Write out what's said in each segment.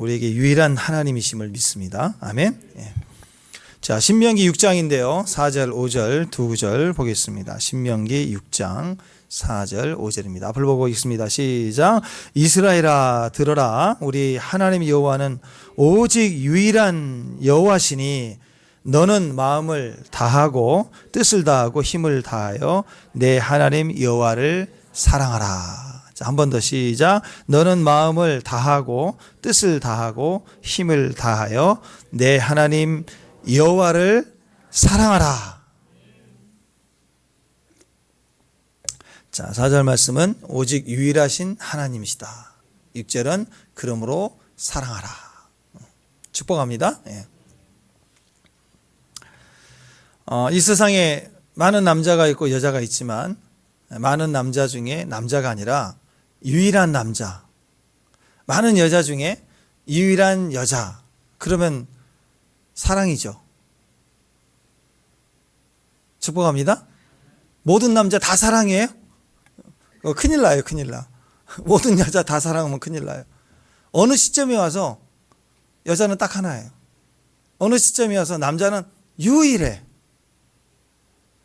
우리에게 유일한 하나님이심을 믿습니다. 아멘. 예. 자, 신명기 6장인데요. 4절, 5절 두 구절 보겠습니다. 신명기 6장 4절, 5절입니다. 앞을 보고 있습니다. 시작. 이스라엘아 들어라. 우리 하나님 여호와는 오직 유일한 여호와시니 너는 마음을 다하고 뜻을 다하고 힘을 다하여 내 하나님 여호와를 사랑하라. 자, 한 번 더 시작. 너는 마음을 다하고 뜻을 다하고 힘을 다하여 내 하나님 여호와를 사랑하라. 자, 4절 말씀은 오직 유일하신 하나님이시다. 6절은 그러므로 사랑하라. 축복합니다. 예. 이 세상에 많은 남자가 있고 여자가 있지만 많은 남자 중에 남자가 아니라 유일한 남자, 많은 여자 중에 유일한 여자, 그러면 사랑이죠. 축복합니다. 모든 남자 다 사랑해요? 큰일 나요, 큰일 나. 모든 여자 다 사랑하면 큰일 나요. 어느 시점에 와서 여자는 딱 하나예요. 어느 시점에 와서 남자는 유일해.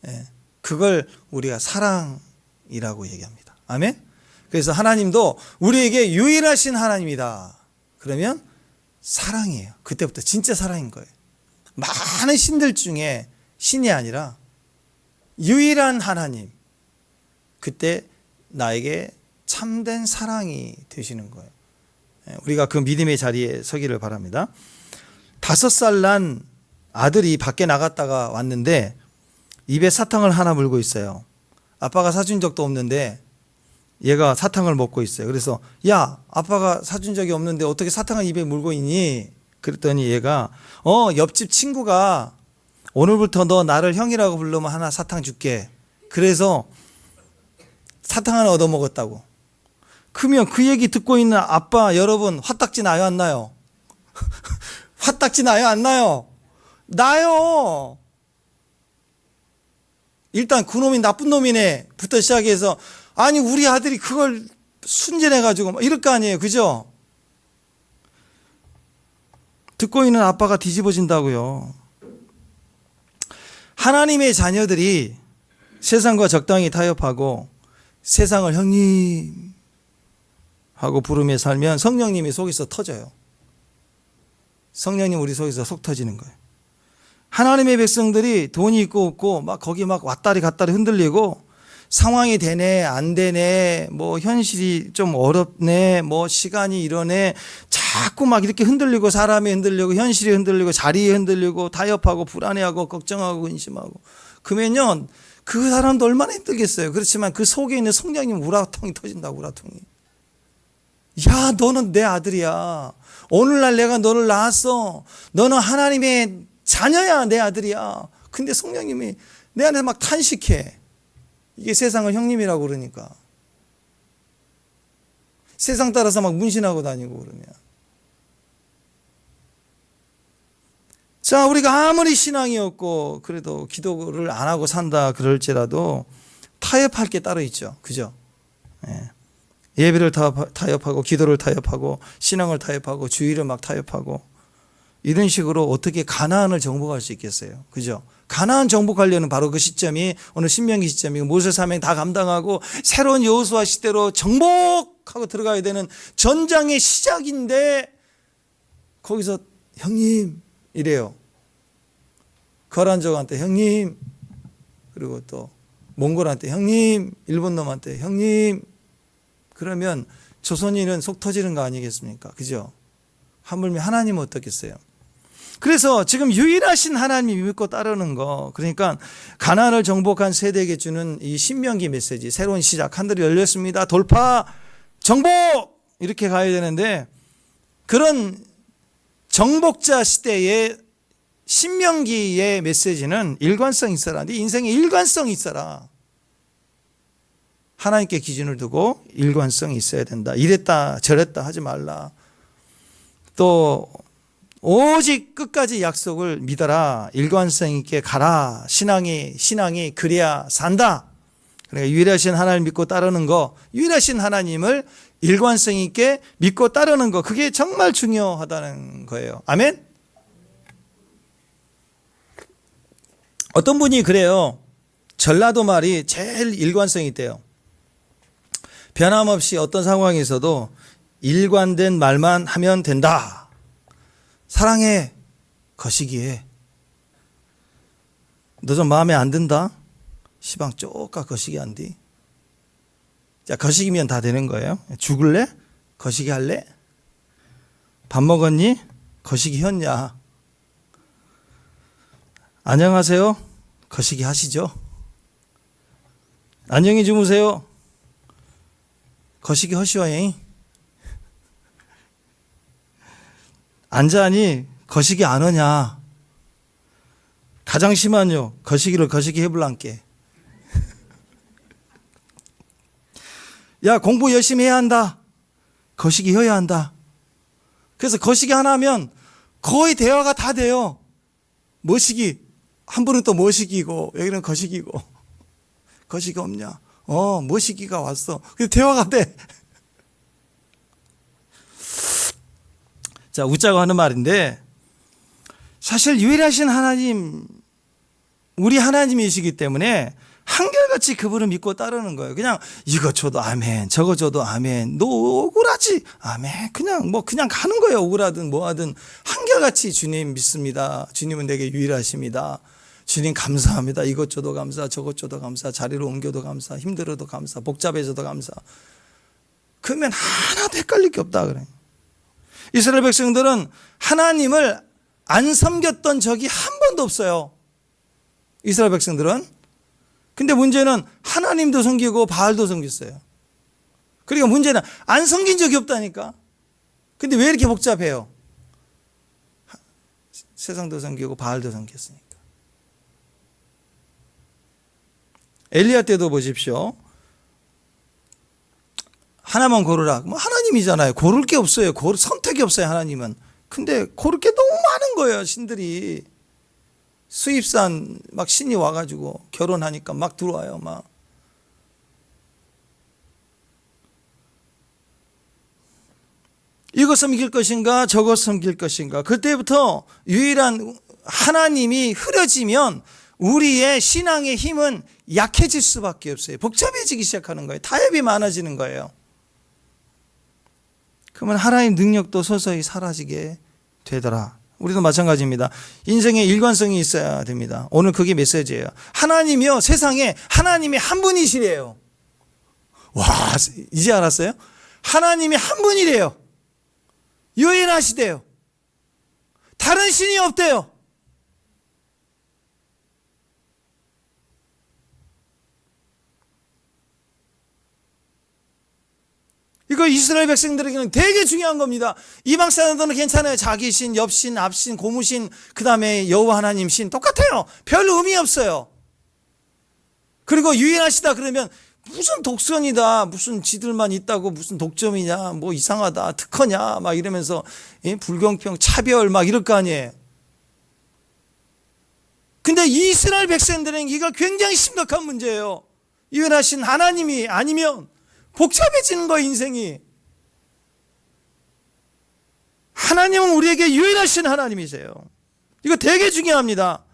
예, 그걸 우리가 사랑이라고 얘기합니다. 아멘? 그래서 하나님도 우리에게 유일하신 하나님이다. 그러면 사랑이에요. 그때부터 진짜 사랑인 거예요. 많은 신들 중에 신이 아니라 유일한 하나님. 그때 나에게 참된 사랑이 되시는 거예요. 우리가 그 믿음의 자리에 서기를 바랍니다. 5살 난 아들이 밖에 나갔다가 왔는데 입에 사탕을 하나 물고 있어요. 아빠가 사준 적도 없는데 얘가 사탕을 먹고 있어요. 그래서 야, 아빠가 사준 적이 없는데 어떻게 사탕을 입에 물고 있니? 그랬더니 얘가 옆집 친구가 오늘부터 너 나를 형이라고 부르면 하나 사탕 줄게. 그래서 사탕 하나 얻어먹었다고. 그러면 그 얘기 듣고 있는 아빠 여러분 화딱지 나요 안 나요? 화딱지 나요 안 나요? 나요. 일단 그놈이 나쁜 놈이네 부터 시작해서 아니 우리 아들이 그걸 순진해가지고 막 이럴 거 아니에요. 그죠? 듣고 있는 아빠가 뒤집어진다고요. 하나님의 자녀들이 세상과 적당히 타협하고 세상을 형님 하고 부르며 살면 성령님이 속에서 터져요. 성령님 우리 속에서 속 터지는 거예요. 하나님의 백성들이 돈이 있고 없고 막 거기 막 왔다리 갔다리 흔들리고 상황이 되네 안 되네 뭐 현실이 좀 어렵네 뭐 시간이 이러네 자꾸 막 이렇게 흔들리고 사람이 흔들리고 현실이 흔들리고 자리에 흔들리고 타협하고 불안해하고 걱정하고 근심하고 그러면요 그 사람도 얼마나 힘들겠어요. 그렇지만 그 속에 있는 성령님 우라통이 터진다고. 우라통이. 야, 너는 내 아들이야. 오늘날 내가 너를 낳았어. 너는 하나님의 자녀야. 내 아들이야. 근데 성령님이 내 안에서 막 탄식해. 이게 세상을 형님이라고 그러니까. 세상 따라서 막 문신하고 다니고 그러면. 자, 우리가 아무리 신앙이 없고 그래도 기도를 안 하고 산다 그럴지라도 타협할 게 따로 있죠. 그죠? 예. 예배를 타협하고 기도를 타협하고 신앙을 타협하고 주의를 막 타협하고 이런 식으로 어떻게 가나안을 정복할 수 있겠어요. 그죠? 가나안 정복하려는 바로 그 시점이 오늘 신명기 시점이고 모세 사명 다 감당하고 새로운 여호수아 시대로 정복하고 들어가야 되는 전장의 시작인데 거기서 형님 이래요. 거란족한테 형님, 그리고 또 몽골한테 형님, 일본 놈한테 형님. 그러면 조선인은 속 터지는 거 아니겠습니까? 그죠? 하물며 하나님은 어떻겠어요? 그래서 지금 유일하신 하나님 믿고 따르는 거, 그러니까 가나안을 정복한 세대에게 주는 이 신명기 메시지, 새로운 시작, 하늘이 열렸습니다. 돌파, 정복! 이렇게 가야 되는데 그런 정복자 시대의 신명기의 메시지는 일관성 있어라. 네 인생에 일관성 있어라. 하나님께 기준을 두고 일관성이 있어야 된다. 이랬다 저랬다 하지 말라. 또 오직 끝까지 약속을 믿어라. 일관성 있게 가라. 신앙이 그래야 산다. 그러니까 유일하신 하나님을 믿고 따르는 거, 유일하신 하나님을 일관성 있게 믿고 따르는 거, 그게 정말 중요하다는 거예요. 아멘? 어떤 분이 그래요. 전라도 말이 제일 일관성이 있대요. 변함없이 어떤 상황에서도 일관된 말만 하면 된다. 사랑해, 거시기해. 너 좀 마음에 안 든다? 시방 쪼까 거시기 안 돼. 자, 거시기면 다 되는 거예요. 죽을래? 거시기 할래? 밥 먹었니? 거시기 했냐? 안녕하세요? 거시기 하시죠? 안녕히 주무세요? 거시기 하시오잉? 앉아니? 거시기 안 하냐? 가장 심한요, 거시기를 거시기 해볼란께. 야, 공부 열심히 해야 한다. 거시기 해야 한다. 그래서 거시기 하나 하면 거의 대화가 다 돼요. 뭐시기? 한 분은 또 뭐시기고, 여기는 거시기고. 거시기 없냐? 뭐시기가 왔어. 그래서 대화가 돼. 자, 웃자고 하는 말인데, 사실 유일하신 하나님, 우리 하나님이시기 때문에 한결같이 그분을 믿고 따르는 거예요. 그냥 이거 줘도 아멘, 저거 줘도 아멘, 너 억울하지? 아멘. 그냥 가는 거예요. 억울하든 뭐하든 한결같이 주님 믿습니다. 주님은 내게 유일하십니다. 주님 감사합니다. 이것 줘도 감사, 저것 줘도 감사, 자리로 옮겨도 감사, 힘들어도 감사, 복잡해져도 감사. 그러면 하나도 헷갈릴 게 없다 그래요. 이스라엘 백성들은 하나님을 안 섬겼던 적이 한 번도 없어요. 이스라엘 백성들은. 근데 문제는 하나님도 섬기고 바알도 섬겼어요. 그러니까 문제는 안 섬긴 적이 없다니까. 근데 왜 이렇게 복잡해요? 세상도 섬기고 바알도 섬겼으니까. 엘리야 때도 보십시오. 하나만 고르라. 뭐 하나님이잖아요. 고를 게 없어요. 선택이 없어요, 하나님은. 근데 고를 게 너무 많은 거예요, 신들이. 수입산 막 신이 와가지고 결혼하니까 막 들어와요, 막. 이것 섬길 것인가, 저것 섬길 것인가. 그때부터 유일한 하나님이 흐려지면 우리의 신앙의 힘은 약해질 수밖에 없어요. 복잡해지기 시작하는 거예요. 타협이 많아지는 거예요. 그러면 하나님 능력도 서서히 사라지게 되더라. 우리도 마찬가지입니다. 인생에 일관성이 있어야 됩니다. 오늘 그게 메시지예요. 하나님이요, 세상에 하나님이 한 분이시래요. 와, 이제 알았어요? 하나님이 한 분이래요. 유일하시대요. 다른 신이 없대요. 이거 이스라엘 백성들에게는 되게 중요한 겁니다. 이방 사람들은 괜찮아요. 자기 신, 옆신, 앞신, 고무신, 그 다음에 여호와 하나님 신 똑같아요. 별 의미 없어요. 그리고 유일하시다 그러면 무슨 독선이다, 무슨 지들만 있다고 무슨 독점이냐, 뭐 이상하다, 특허냐 막 이러면서 불공평, 차별 막 이럴 거 아니에요. 근데 이스라엘 백성들은 이거 굉장히 심각한 문제예요. 유일하신 하나님이 아니면 복잡해지는 거예요, 인생이. 하나님은 우리에게 유일하신 하나님이세요. 이거 되게 중요합니다.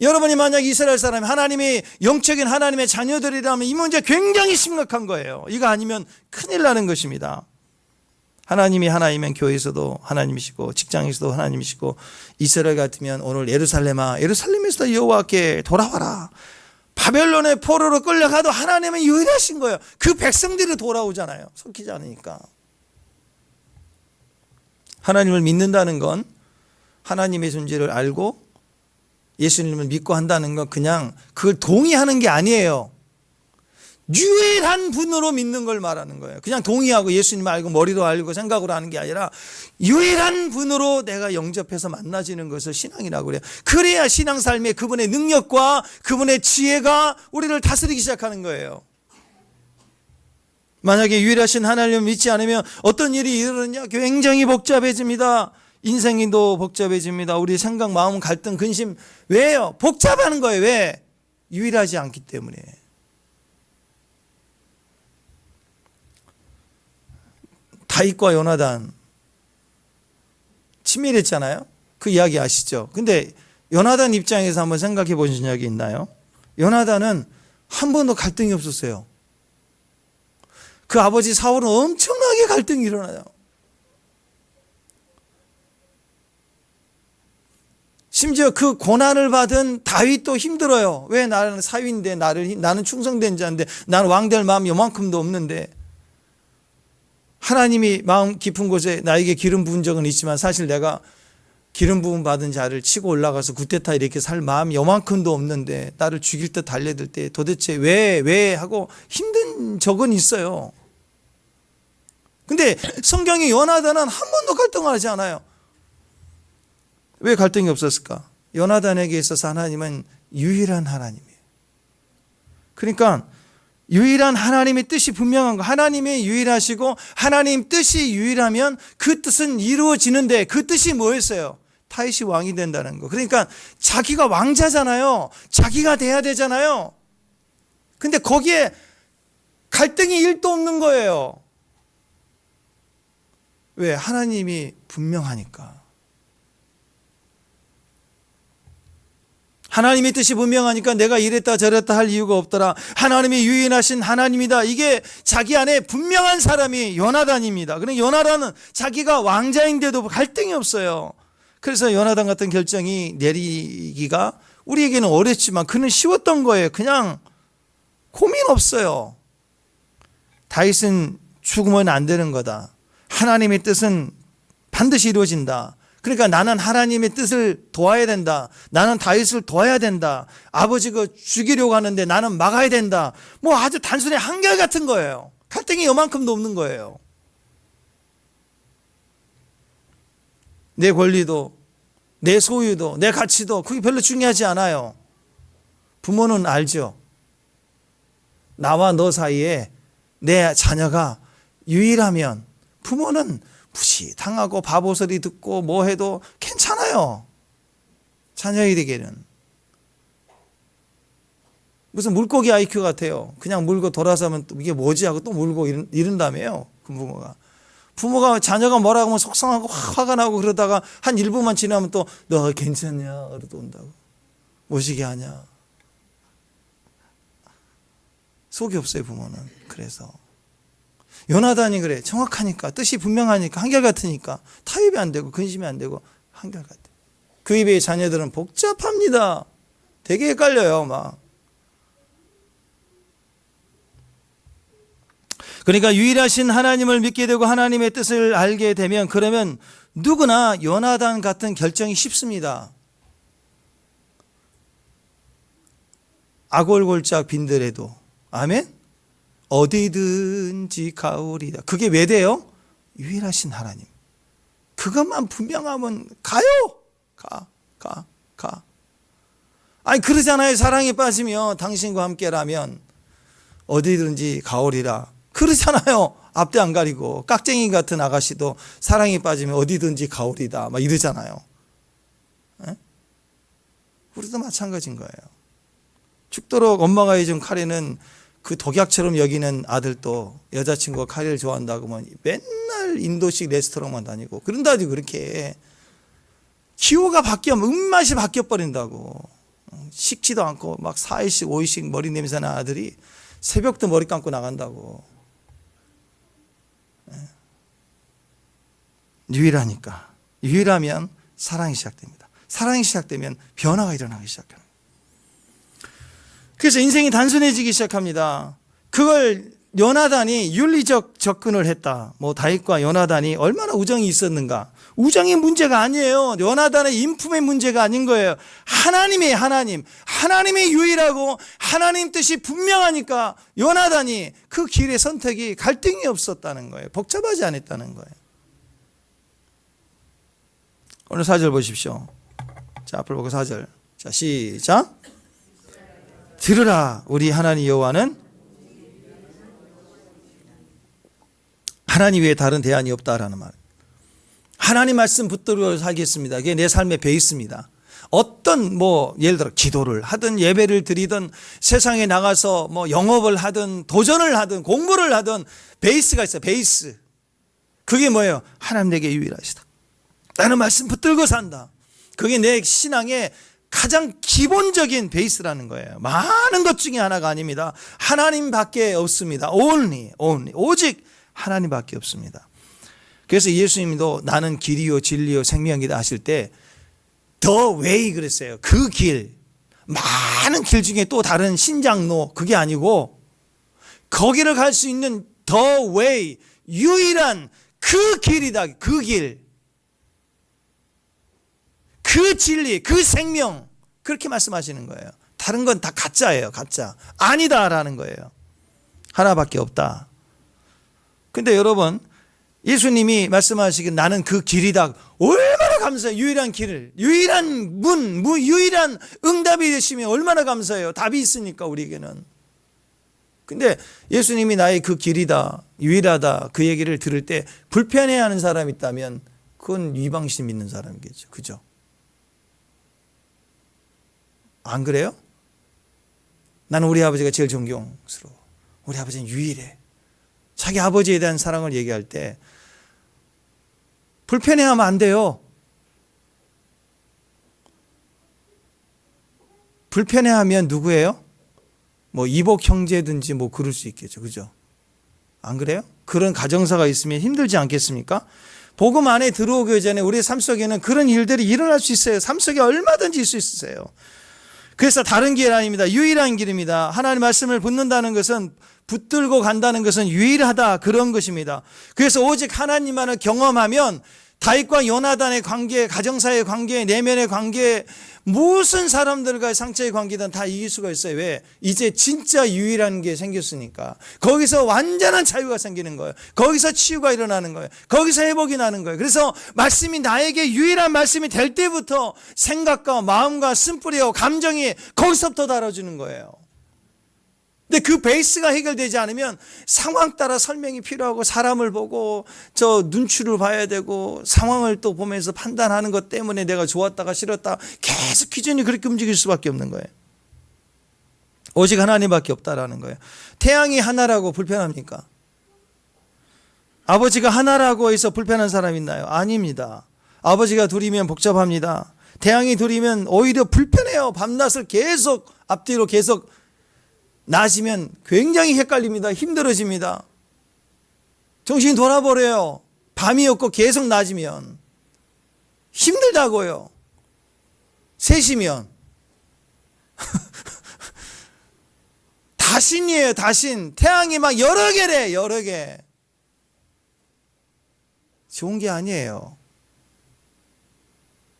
여러분이 만약 이스라엘 사람이 하나님이 영적인 하나님의 자녀들이라면 이 문제 굉장히 심각한 거예요. 이거 아니면 큰일 나는 것입니다. 하나님이 하나이면 교회에서도 하나님이시고 직장에서도 하나님이시고, 이스라엘 같으면 오늘 예루살렘아, 예루살렘에서도 여호와께 돌아와라. 바벨론의 포로로 끌려가도 하나님은 유일하신 거예요. 그 백성들이 돌아오잖아요. 섞이지 않으니까. 하나님을 믿는다는 건 하나님의 존재를 알고 예수님을 믿고 한다는 건 그냥 그걸 동의하는 게 아니에요. 유일한 분으로 믿는 걸 말하는 거예요. 그냥 동의하고 예수님 알고 머리로 알고 생각으로 하는 게 아니라 유일한 분으로 내가 영접해서 만나지는 것을 신앙이라고 그래요. 그래야 신앙 삶에 그분의 능력과 그분의 지혜가 우리를 다스리기 시작하는 거예요. 만약에 유일하신 하나님을 믿지 않으면 어떤 일이 일어나냐? 굉장히 복잡해집니다. 인생도 복잡해집니다. 우리 생각, 마음, 갈등, 근심. 왜요? 복잡하는 거예요. 왜? 유일하지 않기 때문에. 다윗과 요나단 친밀했잖아요. 그 이야기 아시죠? 근데 요나단 입장에서 한번 생각해 보신 적이 있나요? 요나단은 한 번도 갈등이 없었어요. 그 아버지 사울은 엄청나게 갈등이 일어나요. 심지어 그 고난을 받은 다윗도 힘들어요. 왜? 나는 사위인데, 나는 충성된 자인데, 나는 왕될 마음이 요만큼도 없는데, 하나님이 마음 깊은 곳에 나에게 기름 부은 적은 있지만 사실 내가 기름 부음 받은 자를 치고 올라가서 구테타 이렇게 살 마음이 요만큼도 없는데 나를 죽일 듯 달래들 때 도대체 왜 하고 힘든 적은 있어요. 근데 성경에 요나단은 한 번도 갈등하지 않아요. 왜 갈등이 없었을까? 요나단에게 있어서 하나님은 유일한 하나님이에요. 그러니까 유일한 하나님의 뜻이 분명한 거. 하나님이 유일하시고 하나님 뜻이 유일하면 그 뜻은 이루어지는데 그 뜻이 뭐였어요? 다윗이 왕이 된다는 거. 그러니까 자기가 왕자잖아요. 자기가 돼야 되잖아요. 근데 거기에 갈등이 1도 없는 거예요. 왜? 하나님이 분명하니까. 하나님의 뜻이 분명하니까 내가 이랬다 저랬다 할 이유가 없더라. 하나님이 유일하신 하나님이다. 이게 자기 안에 분명한 사람이 요나단입니다. 그러니까 요나단은 자기가 왕자인데도 갈등이 없어요. 그래서 요나단 같은 결정이 내리기가 우리에게는 어렵지만 그는 쉬웠던 거예요. 그냥 고민 없어요. 다윗은 죽으면 안 되는 거다. 하나님의 뜻은 반드시 이루어진다. 그러니까 나는 하나님의 뜻을 도와야 된다. 나는 다윗을 도와야 된다. 아버지가 죽이려고 하는데 나는 막아야 된다. 뭐 아주 단순히 한결같은 거예요. 갈등이 요만큼도 없는 거예요. 내 권리도 내 소유도 내 가치도 그게 별로 중요하지 않아요. 부모는 알죠. 나와 너 사이에 내 자녀가 유일하면 부모는 무시당하고 바보소리 듣고 뭐 해도 괜찮아요. 자녀에게는. 무슨 물고기 IQ 같아요. 그냥 물고 돌아서면 또 이게 뭐지 하고 또 물고 이른다며요. 그 부모가 자녀가 뭐라고 하면 속상하고 화가 나고 그러다가 한 1분만 지나면 또 너 괜찮냐? 그러고 온다고. 모시게 하냐? 속이 없어요, 부모는. 그래서 요나단이 그래. 정확하니까 뜻이 분명하니까 한결같으니까 타협이 안 되고 근심이 안 되고 한결같아. 그 입의 자녀들은 복잡합니다. 되게 헷갈려요 막. 그러니까 유일하신 하나님을 믿게 되고 하나님의 뜻을 알게 되면 그러면 누구나 요나단 같은 결정이 쉽습니다. 아골골짝 빈들에도 아멘? 어디든지 가오리다. 그게 왜 돼요? 유일하신 하나님. 그것만 분명하면 가요. 가. 아니 그러잖아요. 사랑에 빠지면 당신과 함께라면 어디든지 가오리라. 그러잖아요. 앞뒤 안 가리고. 깍쟁이 같은 아가씨도 사랑에 빠지면 어디든지 가오리다. 막 이러잖아요. 에? 우리도 마찬가지인 거예요. 죽도록 엄마가 해준 카레는 그 독약처럼 여기는 아들도 여자친구가 카레를 좋아한다고 하면 맨날 인도식 레스토랑만 다니고 그런다지 그렇게 기호가 바뀌면 입맛이 바뀌어버린다고. 식지도 않고 막 4일씩 5일씩 머리 냄새 나는 아들이 새벽도 머리 감고 나간다고. 유일하니까. 유일하면 사랑이 시작됩니다. 사랑이 시작되면 변화가 일어나기 시작합니다. 그래서 인생이 단순해지기 시작합니다. 그걸 요나단이 윤리적 접근을 했다. 뭐 다윗과 요나단이 얼마나 우정이 있었는가. 우정의 문제가 아니에요. 요나단의 인품의 문제가 아닌 거예요. 하나님이 유일하고 하나님 뜻이 분명하니까 요나단이 그 길의 선택이 갈등이 없었다는 거예요. 복잡하지 않았다는 거예요. 오늘 4절 보십시오. 자, 앞을 보고 4절. 자, 시작. 들으라, 우리 하나님 여호와는 하나님 외에 다른 대안이 없다라는 말. 하나님 말씀 붙들고 살겠습니다. 이게 내 삶의 베이스입니다. 어떤 예를 들어 기도를 하든 예배를 드리든 세상에 나가서 영업을 하든 도전을 하든 공부를 하든 베이스가 있어요. 베이스. 그게 뭐예요? 하나님 내게 유일하시다. 나는 말씀 붙들고 산다. 그게 내 신앙의 가장 기본적인 베이스라는 거예요. 많은 것 중에 하나가 아닙니다. 하나님밖에 없습니다. only. 오직 하나님밖에 없습니다. 그래서 예수님도 나는 길이요 진리요 생명이다 하실 때 the way 그랬어요. 그 길. 많은 길 중에 또 다른 신장로 그게 아니고 거기를 갈 수 있는 the way, 유일한 그 길이다. 그 길. 그 진리, 그 생명. 그렇게 말씀하시는 거예요. 다른 건 다 가짜예요. 가짜. 아니다라는 거예요. 하나밖에 없다. 근데 여러분, 예수님이 말씀하시길 나는 그 길이다. 얼마나 감사해요. 유일한 길을. 유일한 문, 유일한 응답이 되시면 얼마나 감사해요. 답이 있으니까 우리에게는. 근데 예수님이 나의 그 길이다. 유일하다. 그 얘기를 들을 때 불편해하는 사람이 있다면 그건 이방신 믿는 사람이겠죠. 그죠? 안 그래요? 나는 우리 아버지가 제일 존경스러워. 우리 아버지는 유일해. 자기 아버지에 대한 사랑을 얘기할 때 불편해하면 안 돼요. 불편해하면 누구예요? 뭐 이복 형제든지 뭐 그럴 수 있겠죠. 그죠? 안 그래요? 그런 가정사가 있으면 힘들지 않겠습니까? 복음 안에 들어오기 전에 우리 삶 속에는 그런 일들이 일어날 수 있어요. 삶 속에 얼마든지 있을 수 있어요. 그래서 다른 길 아닙니다. 유일한 길입니다. 하나님 말씀을 붙는다는 것은 붙들고 간다는 것은 유일하다 그런 것입니다. 그래서 오직 하나님만을 경험하면 다윗과 요나단의 관계, 가정사의 관계, 내면의 관계, 무슨 사람들과의 상처의 관계든 다 이길 수가 있어요. 왜? 이제 진짜 유일한 게 생겼으니까. 거기서 완전한 자유가 생기는 거예요. 거기서 치유가 일어나는 거예요. 거기서 회복이 나는 거예요. 그래서 말씀이 나에게 유일한 말씀이 될 때부터 생각과 마음과 쓴뿌리와 감정이 거기서부터 달아주는 거예요. 근데 그 베이스가 해결되지 않으면 상황 따라 설명이 필요하고 사람을 보고 저 눈치를 봐야 되고 상황을 또 보면서 판단하는 것 때문에 내가 좋았다가 싫었다 계속 기준이 그렇게 움직일 수밖에 없는 거예요. 오직 하나님밖에 없다라는 거예요. 태양이 하나라고 불편합니까? 아버지가 하나라고 해서 불편한 사람 있나요? 아닙니다. 아버지가 둘이면 복잡합니다. 태양이 둘이면 오히려 불편해요. 밤낮을 계속 앞뒤로 계속 낮이면 굉장히 헷갈립니다. 힘들어집니다. 정신이 돌아버려요. 밤이 없고 계속 낮이면 힘들다고요. 셋이면 다신이에요. 다신. 태양이 막 여러 개래. 여러 개. 좋은 게 아니에요.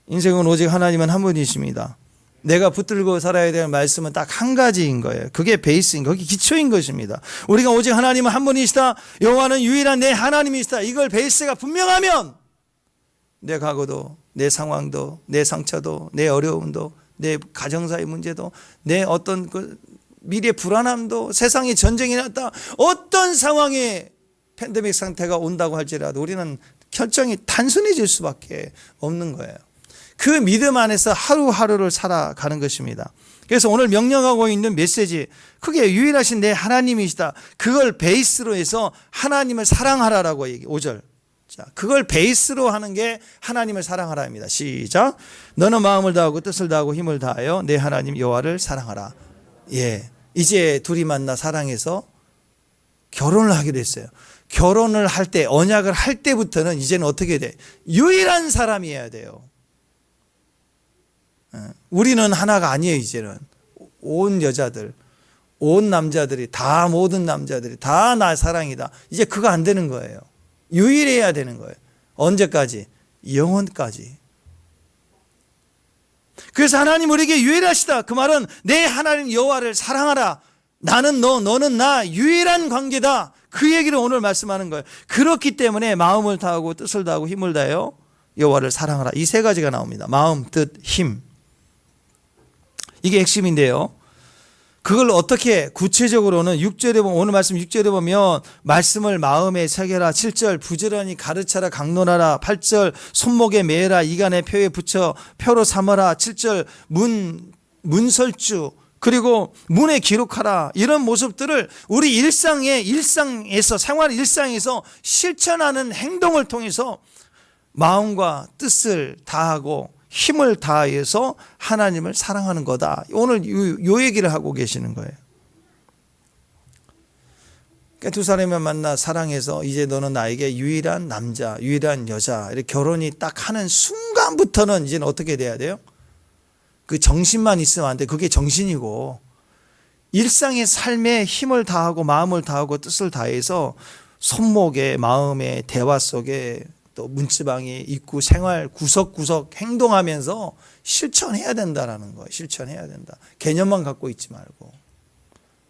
인생은 오직 하나님은 한 분이십니다. 내가 붙들고 살아야 될 말씀은 딱 한 가지인 거예요. 그게 베이스인 거기 기초인 것입니다. 우리가 오직 하나님은 한 분이시다. 여호와는 유일한 내 하나님이시다. 이걸 베이스가 분명하면 내 과거도 내 상황도 내 상처도 내 어려움도 내 가정사의 문제도 내 어떤 그 미래 불안함도 세상에 전쟁이 났다. 어떤 상황에 팬데믹 상태가 온다고 할지라도 우리는 결정이 단순해질 수밖에 없는 거예요. 그 믿음 안에서 하루하루를 살아가는 것입니다. 그래서 오늘 명령하고 있는 메시지, 크게 유일하신 내 하나님이시다. 그걸 베이스로 해서 하나님을 사랑하라라고 얘기. 5절. 자, 그걸 베이스로 하는 게 하나님을 사랑하라입니다. 시작. 너는 마음을 다하고 뜻을 다하고 힘을 다하여 내 하나님 여호와를 사랑하라. 예, 이제 둘이 만나 사랑해서 결혼을 하게 됐어요. 결혼을 할 때, 언약을 할 때부터는 이제는 어떻게 돼? 유일한 사람이어야 돼요. 우리는 하나가 아니에요. 이제는 온 여자들, 온 남자들이 다, 모든 남자들이 다 나 사랑이다. 이제 그거 안 되는 거예요. 유일해야 되는 거예요. 언제까지? 영원까지. 그래서 하나님 우리에게 유일하시다. 그 말은 내 하나님 여호와를 사랑하라. 나는 너, 너는 나, 유일한 관계다. 그 얘기를 오늘 말씀하는 거예요. 그렇기 때문에 마음을 다하고 뜻을 다하고 힘을 다하여 여호와를 사랑하라. 이 세 가지가 나옵니다. 마음, 뜻, 힘. 이게 핵심인데요. 그걸 어떻게 구체적으로는 6절에 보면, 오늘 말씀 6절에 보면 말씀을 마음에 새겨라. 7절 부지런히 가르쳐라 강론하라. 8절 손목에 매라. 이간에 표에 붙여 표로 삼어라. 7절 문설주 그리고 문에 기록하라. 이런 모습들을 우리 일상에서 생활 일상에서 실천하는 행동을 통해서 마음과 뜻을 다하고 힘을 다해서 하나님을 사랑하는 거다. 오늘 요 얘기를 하고 계시는 거예요. 그러니까 두 사람이 만나 사랑해서 이제 너는 나에게 유일한 남자, 유일한 여자, 이렇게 결혼이 딱 하는 순간부터는 이제는 어떻게 돼야 돼요? 그 정신만 있으면 안 돼. 그게 정신이고, 일상의 삶에 힘을 다하고 마음을 다하고 뜻을 다해서 손목에, 마음에, 대화 속에, 또 문지방에 있고 생활 구석구석 행동하면서 실천해야 된다라는 거예요. 실천해야 된다. 개념만 갖고 있지 말고.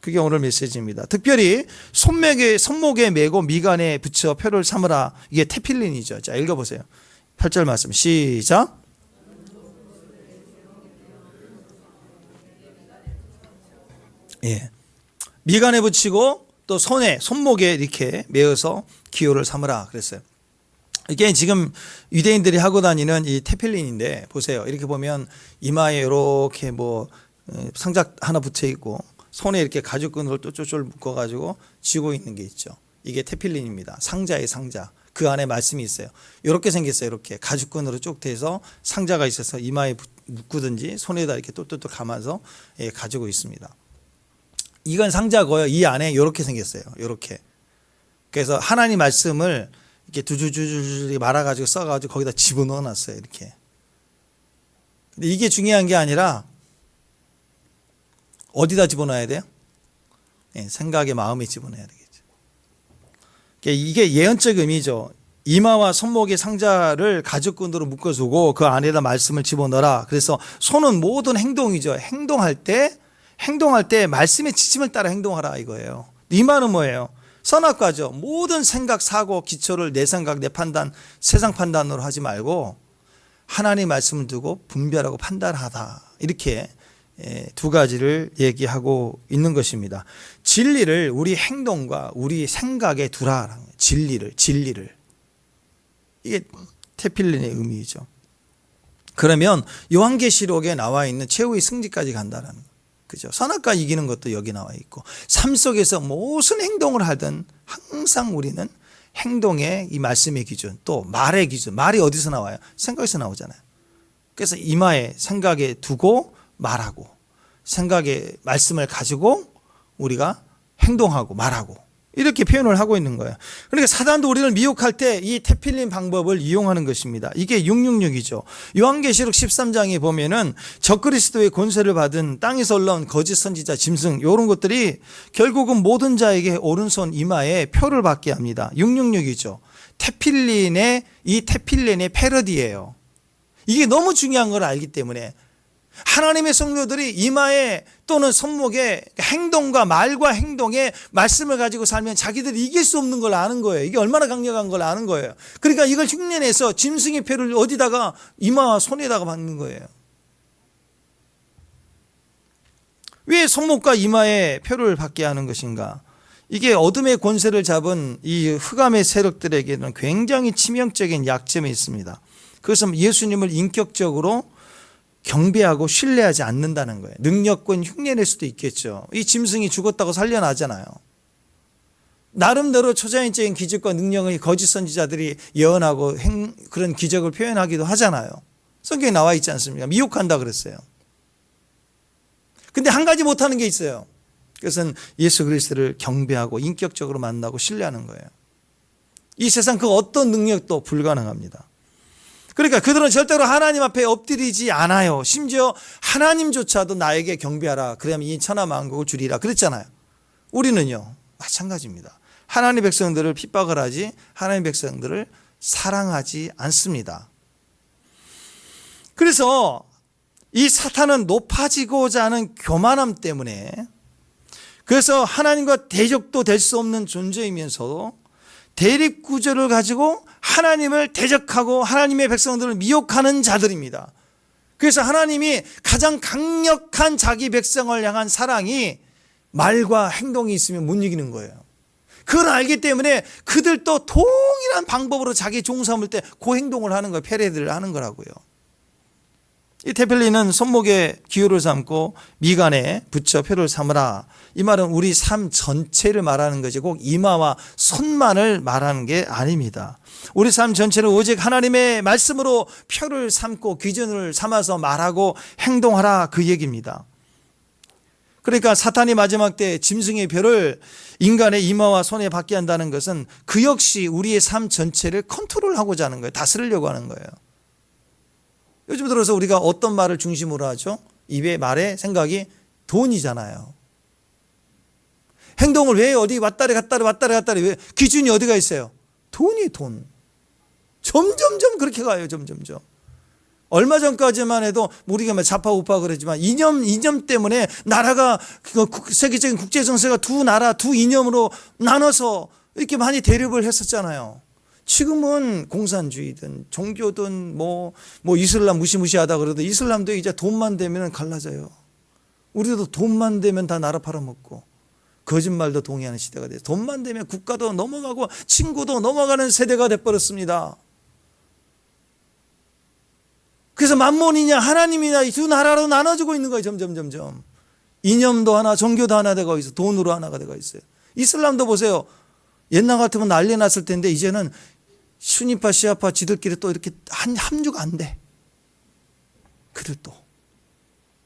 그게 오늘 메시지입니다. 특별히 손목에 메고 미간에 붙여 표를 삼으라. 이게 테필린이죠. 자, 읽어보세요. 8절 말씀 시작. 예. 미간에 붙이고 또 손목에 이렇게 메어서 기호를 삼으라 그랬어요. 이게 지금 유대인들이 하고 다니는 이 테필린인데, 보세요. 이렇게 보면 이마에 이렇게 상자 하나 붙여 있고 손에 이렇게 가죽끈으로 쫄쫄 묶어 가지고 쥐고 있는 게 있죠. 이게 테필린입니다. 상자의 상자. 그 안에 말씀이 있어요. 이렇게 생겼어요. 이렇게 가죽끈으로 쭉 돼서 상자가 있어서 이마에 묶든지 손에다 이렇게 똘똘 감아서 가지고 있습니다. 이건 상자고요. 이 안에 이렇게 생겼어요. 이렇게. 그래서 하나님 말씀을 이렇게 두주주주 말아가지고 써가지고 거기다 집어넣어 놨어요. 이렇게. 근데 이게 중요한 게 아니라 어디다 집어넣어야 돼요? 생각에 마음에 집어넣어야 되겠죠. 이게 예언적 의미죠. 이마와 손목의 상자를 가죽끈으로 묶어주고 그 안에다 말씀을 집어넣어라. 그래서 손은 모든 행동이죠. 행동할 때 말씀의 지침을 따라 행동하라 이거예요. 이마는 뭐예요? 선악과죠. 모든 생각, 사고, 기초를 내 생각, 내 판단, 세상 판단으로 하지 말고 하나님의 말씀을 두고 분별하고 판단하다. 이렇게 두 가지를 얘기하고 있는 것입니다. 진리를 우리 행동과 우리 생각에 두라. 진리를. 이게 테필린의 의미이죠. 그러면 요한계시록에 나와 있는 최후의 승리까지 간다는 거예요. 그죠? 선악과 이기는 것도 여기 나와 있고, 삶 속에서 무슨 행동을 하든 항상 우리는 행동의 이 말씀의 기준, 또 말의 기준, 말이 어디서 나와요? 생각에서 나오잖아요. 그래서 이마에 생각에 두고 말하고, 생각의 말씀을 가지고 우리가 행동하고 말하고, 이렇게 표현을 하고 있는 거예요. 그러니까 사단도 우리를 미혹할 때 이 테필린 방법을 이용하는 것입니다. 이게 666이죠. 요한계시록 13장에 보면은 적그리스도의 권세를 받은 땅에서 올라온 거짓 선지자 짐승, 이런 것들이 결국은 모든 자에게 오른손 이마에 표를 받게 합니다. 666이죠. 이 테필린의 패러디예요. 이게 너무 중요한 걸 알기 때문에 하나님의 성도들이 이마에 또는 손목에 행동과 말과 행동에 말씀을 가지고 살면 자기들이 이길 수 없는 걸 아는 거예요. 이게 얼마나 강력한 걸 아는 거예요. 그러니까 이걸 흉내내서 짐승의 표를 어디다가 이마와 손에다가 받는 거예요. 왜 손목과 이마에 표를 받게 하는 것인가? 이게 어둠의 권세를 잡은 이 흑암의 세력들에게는 굉장히 치명적인 약점이 있습니다. 그것은 예수님을 인격적으로 경배하고 신뢰하지 않는다는 거예요. 능력권 흉내낼 수도 있겠죠. 이 짐승이 죽었다고 살려나잖아요. 나름대로 초자연적인 기적과 능력을 거짓 선지자들이 예언하고 그런 기적을 표현하기도 하잖아요. 성경에 나와 있지 않습니까? 미혹한다 그랬어요. 근데 한 가지 못하는 게 있어요. 그것은 예수 그리스도를 경배하고 인격적으로 만나고 신뢰하는 거예요. 이 세상 그 어떤 능력도 불가능합니다. 그러니까 그들은 절대로 하나님 앞에 엎드리지 않아요. 심지어 하나님조차도 나에게 경배하라. 그러면 이 천하만국을 주리라 그랬잖아요. 우리는요 마찬가지입니다. 하나님 백성들을 핍박을 하지 하나님 백성들을 사랑하지 않습니다. 그래서 이 사탄은 높아지고자 하는 교만함 때문에, 그래서 하나님과 대적도 될 수 없는 존재이면서도 대립 구조를 가지고 하나님을 대적하고 하나님의 백성들을 미혹하는 자들입니다. 그래서 하나님이 가장 강력한 자기 백성을 향한 사랑이 말과 행동이 있으면 못 이기는 거예요. 그걸 알기 때문에 그들도 동일한 방법으로 자기 종 삼을 때 그 행동을 하는 거예요. 패러디를 하는 거라고요. 이 테펠린은 손목에 기호를 삼고 미간에 붙여 표를 삼으라. 이 말은 우리 삶 전체를 말하는 것이 꼭 이마와 손만을 말하는 게 아닙니다. 우리 삶 전체를 오직 하나님의 말씀으로 표를 삼고 기준을 삼아서 말하고 행동하라, 그 얘기입니다. 그러니까 사탄이 마지막 때 짐승의 표를 인간의 이마와 손에 받게 한다는 것은 그 역시 우리의 삶 전체를 컨트롤하고자 하는 거예요. 다스리려고 하는 거예요. 요즘 들어서 우리가 어떤 말을 중심으로 하죠? 입에, 말에, 생각이 돈이잖아요. 행동을 왜 어디 왔다리 갔다리 왜 기준이 어디가 있어요? 돈이 돈. 점점점 그렇게 가요. 점점점. 얼마 전까지만 해도 우리가 좌파우파 그러지만 이념 때문에 나라가 세계적인 국제 정세가 두 나라 두 이념으로 나눠서 이렇게 많이 대립을 했었잖아요. 지금은 공산주의든 종교든 뭐 이슬람 무시무시하다 그래도 이슬람도 이제 돈만 되면 갈라져요. 우리도 돈만 되면 다 나라 팔아먹고 거짓말도 동의하는 시대가 돼서 돈만 되면 국가도 넘어가고 친구도 넘어가는 세대가 돼버렸습니다. 그래서 만몬이냐 하나님이냐 이 두 나라로 나눠지고 있는 거예요. 점점 이념도 하나 종교도 하나 되고 있어요. 돈으로 하나가 되고 있어요. 이슬람도 보세요. 옛날 같으면 난리 났을 텐데 이제는 순위파 시아파 지들끼리 또 이렇게 합류가 안 돼. 그들도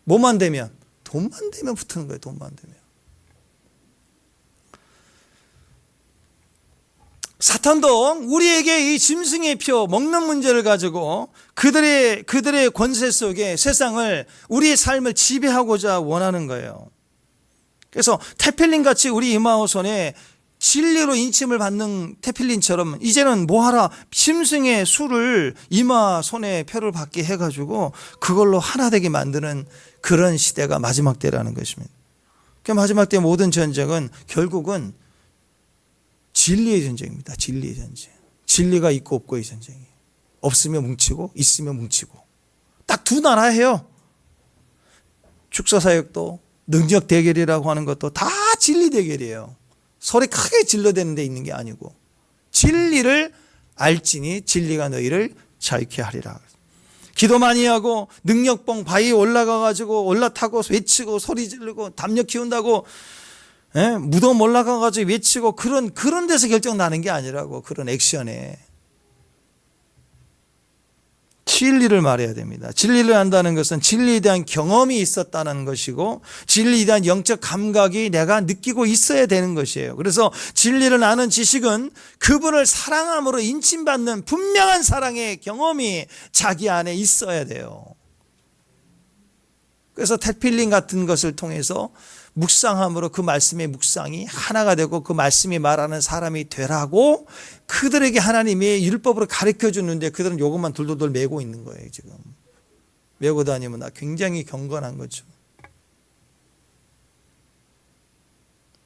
뭐만 되면 돈만 되면 붙는 거예요. 돈만 되면. 사탄도 우리에게 이 짐승의 표 먹는 문제를 가지고 그들의 권세 속에 세상을 우리의 삶을 지배하고자 원하는 거예요. 그래서 테펠린 같이 우리 이마와 손에 진리로 인침을 받는 테필린처럼 이제는 뭐하라, 짐승의 수를 이마 손에 표를 받게 해가지고 그걸로 하나 되게 만드는 그런 시대가 마지막 때라는 것입니다. 그러니까 마지막 때 모든 전쟁은 결국은 진리의 전쟁입니다. 진리의 전쟁. 진리가 있고 없고의 전쟁이에요. 없으면 뭉치고 있으면 뭉치고. 딱 두 나라예요. 축사사역도 능력 대결이라고 하는 것도 다 진리 대결이에요. 서로 크게 질러대는 데 있는 게 아니고 진리를 알지니 진리가 너희를 자유케 하리라. 기도 많이 하고 능력봉 바위에 올라가가지고 올라타고 외치고 소리 지르고 담력 키운다고 무덤 올라가가지고 외치고 그런 데서 결정 나는 게 아니라고. 그런 액션에 진리를 말해야 됩니다. 진리를 한다는 것은 진리에 대한 경험이 있었다는 것이고 진리에 대한 영적 감각이 내가 느끼고 있어야 되는 것이에요. 그래서 진리를 아는 지식은 그분을 사랑함으로 인침받는 분명한 사랑의 경험이 자기 안에 있어야 돼요. 그래서 테필린 같은 것을 통해서 묵상함으로 그 말씀의 묵상이 하나가 되고 그 말씀이 말하는 사람이 되라고 그들에게 하나님이 율법으로 가르쳐 주는데 그들은 요것만 돌돌돌 메고 있는 거예요. 지금 메고 다니면 굉장히 경건한 거죠.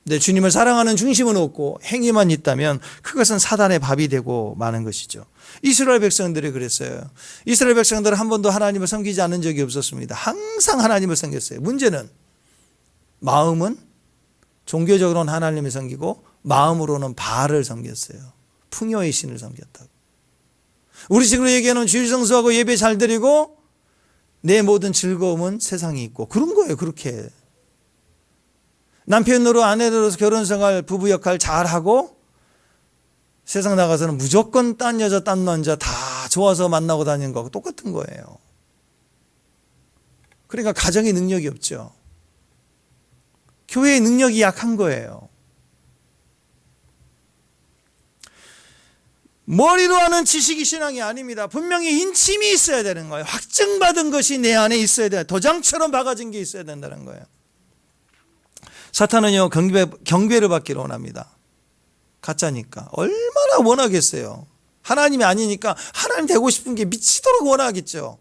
근데 주님을 사랑하는 중심은 없고 행위만 있다면 그것은 사단의 밥이 되고 마는 것이죠. 이스라엘 백성들이 그랬어요. 이스라엘 백성들은 한 번도 하나님을 섬기지 않은 적이 없었습니다. 항상 하나님을 섬겼어요. 문제는 마음은 종교적으로는 하나님을 섬기고 마음으로는 바알을 섬겼어요. 풍요의 신을 섬겼다고. 우리 식으로 얘기하는 주일 성수하고 예배 잘 드리고 내 모든 즐거움은 세상에 있고 그런 거예요. 그렇게 남편으로 아내로서 결혼생활 부부 역할 잘하고 세상 나가서는 무조건 딴 여자 딴 남자 다 좋아서 만나고 다니는 거하고 똑같은 거예요. 그러니까 가정의 능력이 없죠. 교회의 능력이 약한 거예요. 머리로 하는 지식이 신앙이 아닙니다. 분명히 인침이 있어야 되는 거예요. 확증받은 것이 내 안에 있어야 돼요. 도장처럼 박아진 게 있어야 된다는 거예요. 사탄은요, 경배를 받기를 원합니다. 가짜니까. 얼마나 원하겠어요. 하나님이 아니니까 하나님 되고 싶은 게 미치도록 원하겠죠.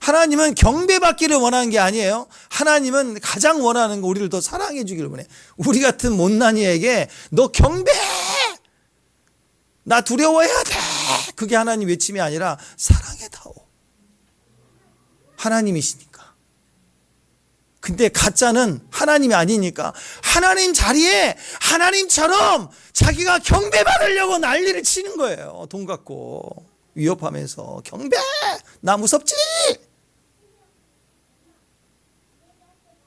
하나님은 경배받기를 원하는 게 아니에요. 하나님은 가장 원하는 거 우리를 더 사랑해 주기를 원해. 우리 같은 못난이에게 너 경배해! 나 두려워해야 돼! 그게 하나님 외침이 아니라 사랑해다오. 하나님이시니까. 근데 가짜는 하나님이 아니니까 하나님 자리에 하나님처럼 자기가 경배받으려고 난리를 치는 거예요. 돈 갖고. 위협하면서 경배! 나 무섭지?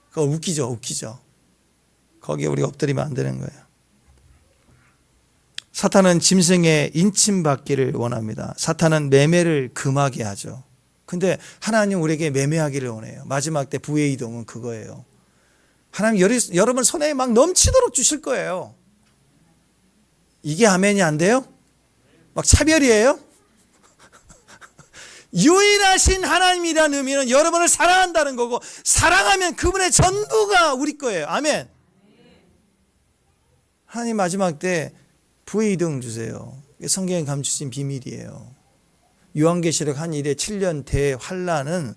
그거 웃기죠. 거기에 우리가 엎드리면 안 되는 거예요. 사탄은 짐승의 인침받기를 원합니다. 사탄은 매매를 금하게 하죠. 근데 하나님 우리에게 매매하기를 원해요. 마지막 때 부의 이동은 그거예요. 하나님 여러분 손에 막 넘치도록 주실 거예요. 이게 아멘이 안 돼요? 막 차별이에요? 유일하신 하나님이라는 의미는 여러분을 사랑한다는 거고, 사랑하면 그분의 전부가 우리 거예요. 아멘. 하나님 마지막 때 부의 이동 주세요. 성경에 감추신 비밀이에요. 요한계시록 한 일의 7년 대환란은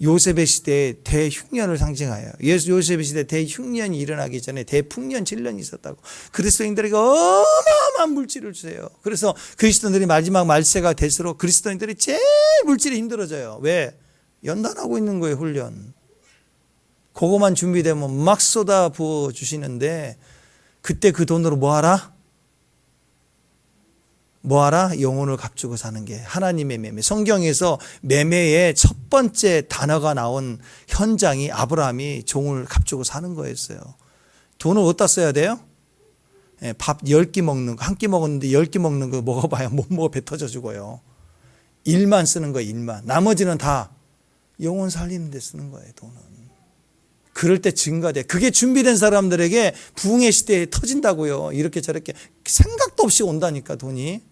요셉의 시대의 대흉년을 상징하여, 요셉의 시대 대흉년이 일어나기 전에 대풍년 7년이 있었다고. 그리스도인들에게 어마어마한 물질을 주세요. 그래서 그리스도인들이 마지막 말세가 될수록 그리스도인들이 제일 물질이 힘들어져요. 왜? 연단하고 있는 거예요. 훈련. 그거만 준비되면 막 쏟아 부어 주시는데, 그때 그 돈으로 뭐 하라? 영혼을 값주고 사는 게 하나님의 매매. 성경에서 매매의 첫 번째 단어가 나온 현장이 아브라함이 종을 값주고 사는 거였어요. 돈을 어디다 써야 돼요? 밥 10끼 먹는 거, 한 끼 먹었는데 10끼 먹는 거 먹어봐야 못 먹어 배 터져 죽어요. 일만 쓰는 거예요. 일만. 나머지는 다 영혼 살리는 데 쓰는 거예요. 돈은. 그럴 때 증가돼. 그게 준비된 사람들에게 부흥의 시대에 터진다고요. 이렇게 저렇게 생각도 없이 온다니까, 돈이.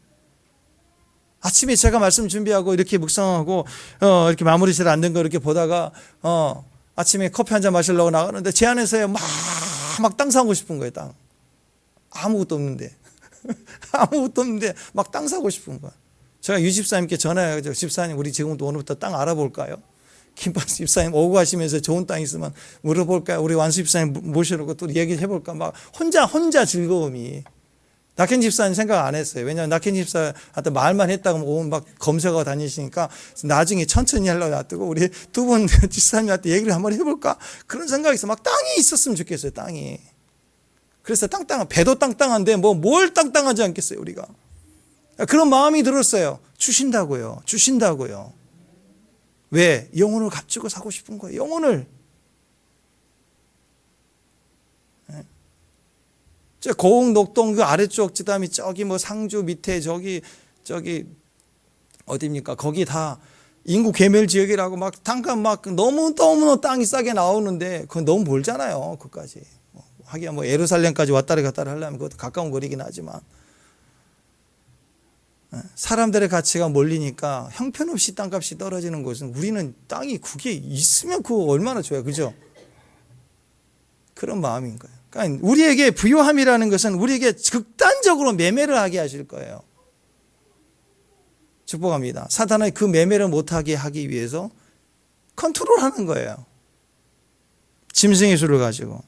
아침에 제가 말씀 준비하고 이렇게 묵상하고 이렇게 마무리 잘 안 된 거 이렇게 보다가 아침에 커피 한 잔 마시려고 나가는데 제 안에서요 막 땅 사고 싶은 거예요. 땅. 아무것도 없는데 막 땅 사고 싶은 거야. 제가 유 집사님께 전화해가지고, 집사님 우리 지금부터 오늘부터 땅 알아볼까요? 김밥 집사님 오고 가시면서 좋은 땅 있으면 물어볼까요? 우리 완수 집사님 모셔놓고 또 얘기해볼까? 막 혼자 즐거움이. 낙현 집사님 생각 안 했어요. 왜냐하면 낙현 집사한테 말만 했다가 오면 막 검색하고 다니시니까 나중에 천천히 하려고 놔두고 우리 두 분 집사님한테 얘기를 한번 해볼까? 그런 생각이 있어. 막 땅이 있었으면 좋겠어요. 땅이. 그래서 배도 땅땅한데 뭘 땅땅하지 않겠어요. 우리가. 그런 마음이 들었어요. 주신다고요. 왜? 영혼을 값주고 사고 싶은 거예요. 영혼을. 저 고흥 녹동 그 아래쪽 그다음에 저기 상주 밑에 저기 어디입니까? 거기 다 인구 괴멸 지역이라고 막 단가 막 너무 땅이 싸게 나오는데 그건 너무 멀잖아요. 그까지. 하기야 예루살렘까지 왔다리 갔다리 하려면 그것도 가까운 거리긴 하지만, 사람들의 가치가 몰리니까 형편없이 땅값이 떨어지는 것은, 우리는 땅이 그게 있으면 그거 얼마나 좋아요. 그죠? 그런 마음인 거예요. 그러니까 우리에게 부요함이라는 것은 우리에게 극단적으로 매매를 하게 하실 거예요. 축복합니다. 사탄은 그 매매를 못하게 하기 위해서 컨트롤하는 거예요. 짐승의 수를 가지고.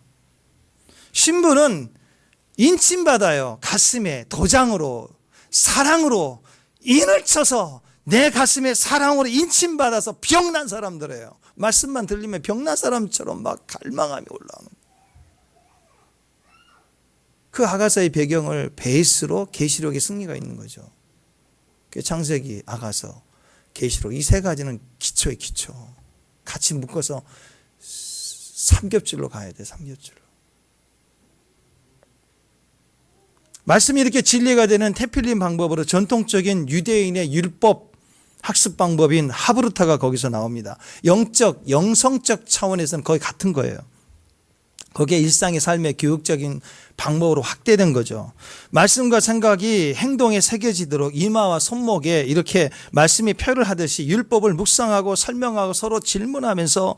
신부는 인침받아요. 가슴에 도장으로, 사랑으로 인을 쳐서 내 가슴에 사랑으로 인침받아서 병난 사람들이에요. 말씀만 들리면 병난 사람처럼 막 갈망함이 올라오는 거예요. 그 아가서의 배경을 베이스로 계시록의 승리가 있는 거죠. 창세기, 아가서, 계시록 이 세 가지는 기초의 기초. 같이 묶어서 삼겹줄로 가야 돼. 삼겹줄로. 말씀이 이렇게 진리가 되는 테필린 방법으로 전통적인 유대인의 율법 학습 방법인 하브루타가 거기서 나옵니다. 영성적 차원에서는 거의 같은 거예요. 거기에 일상의 삶의 교육적인 방법으로 확대된 거죠. 말씀과 생각이 행동에 새겨지도록 이마와 손목에 이렇게 말씀이 표를 하듯이 율법을 묵상하고 설명하고 서로 질문하면서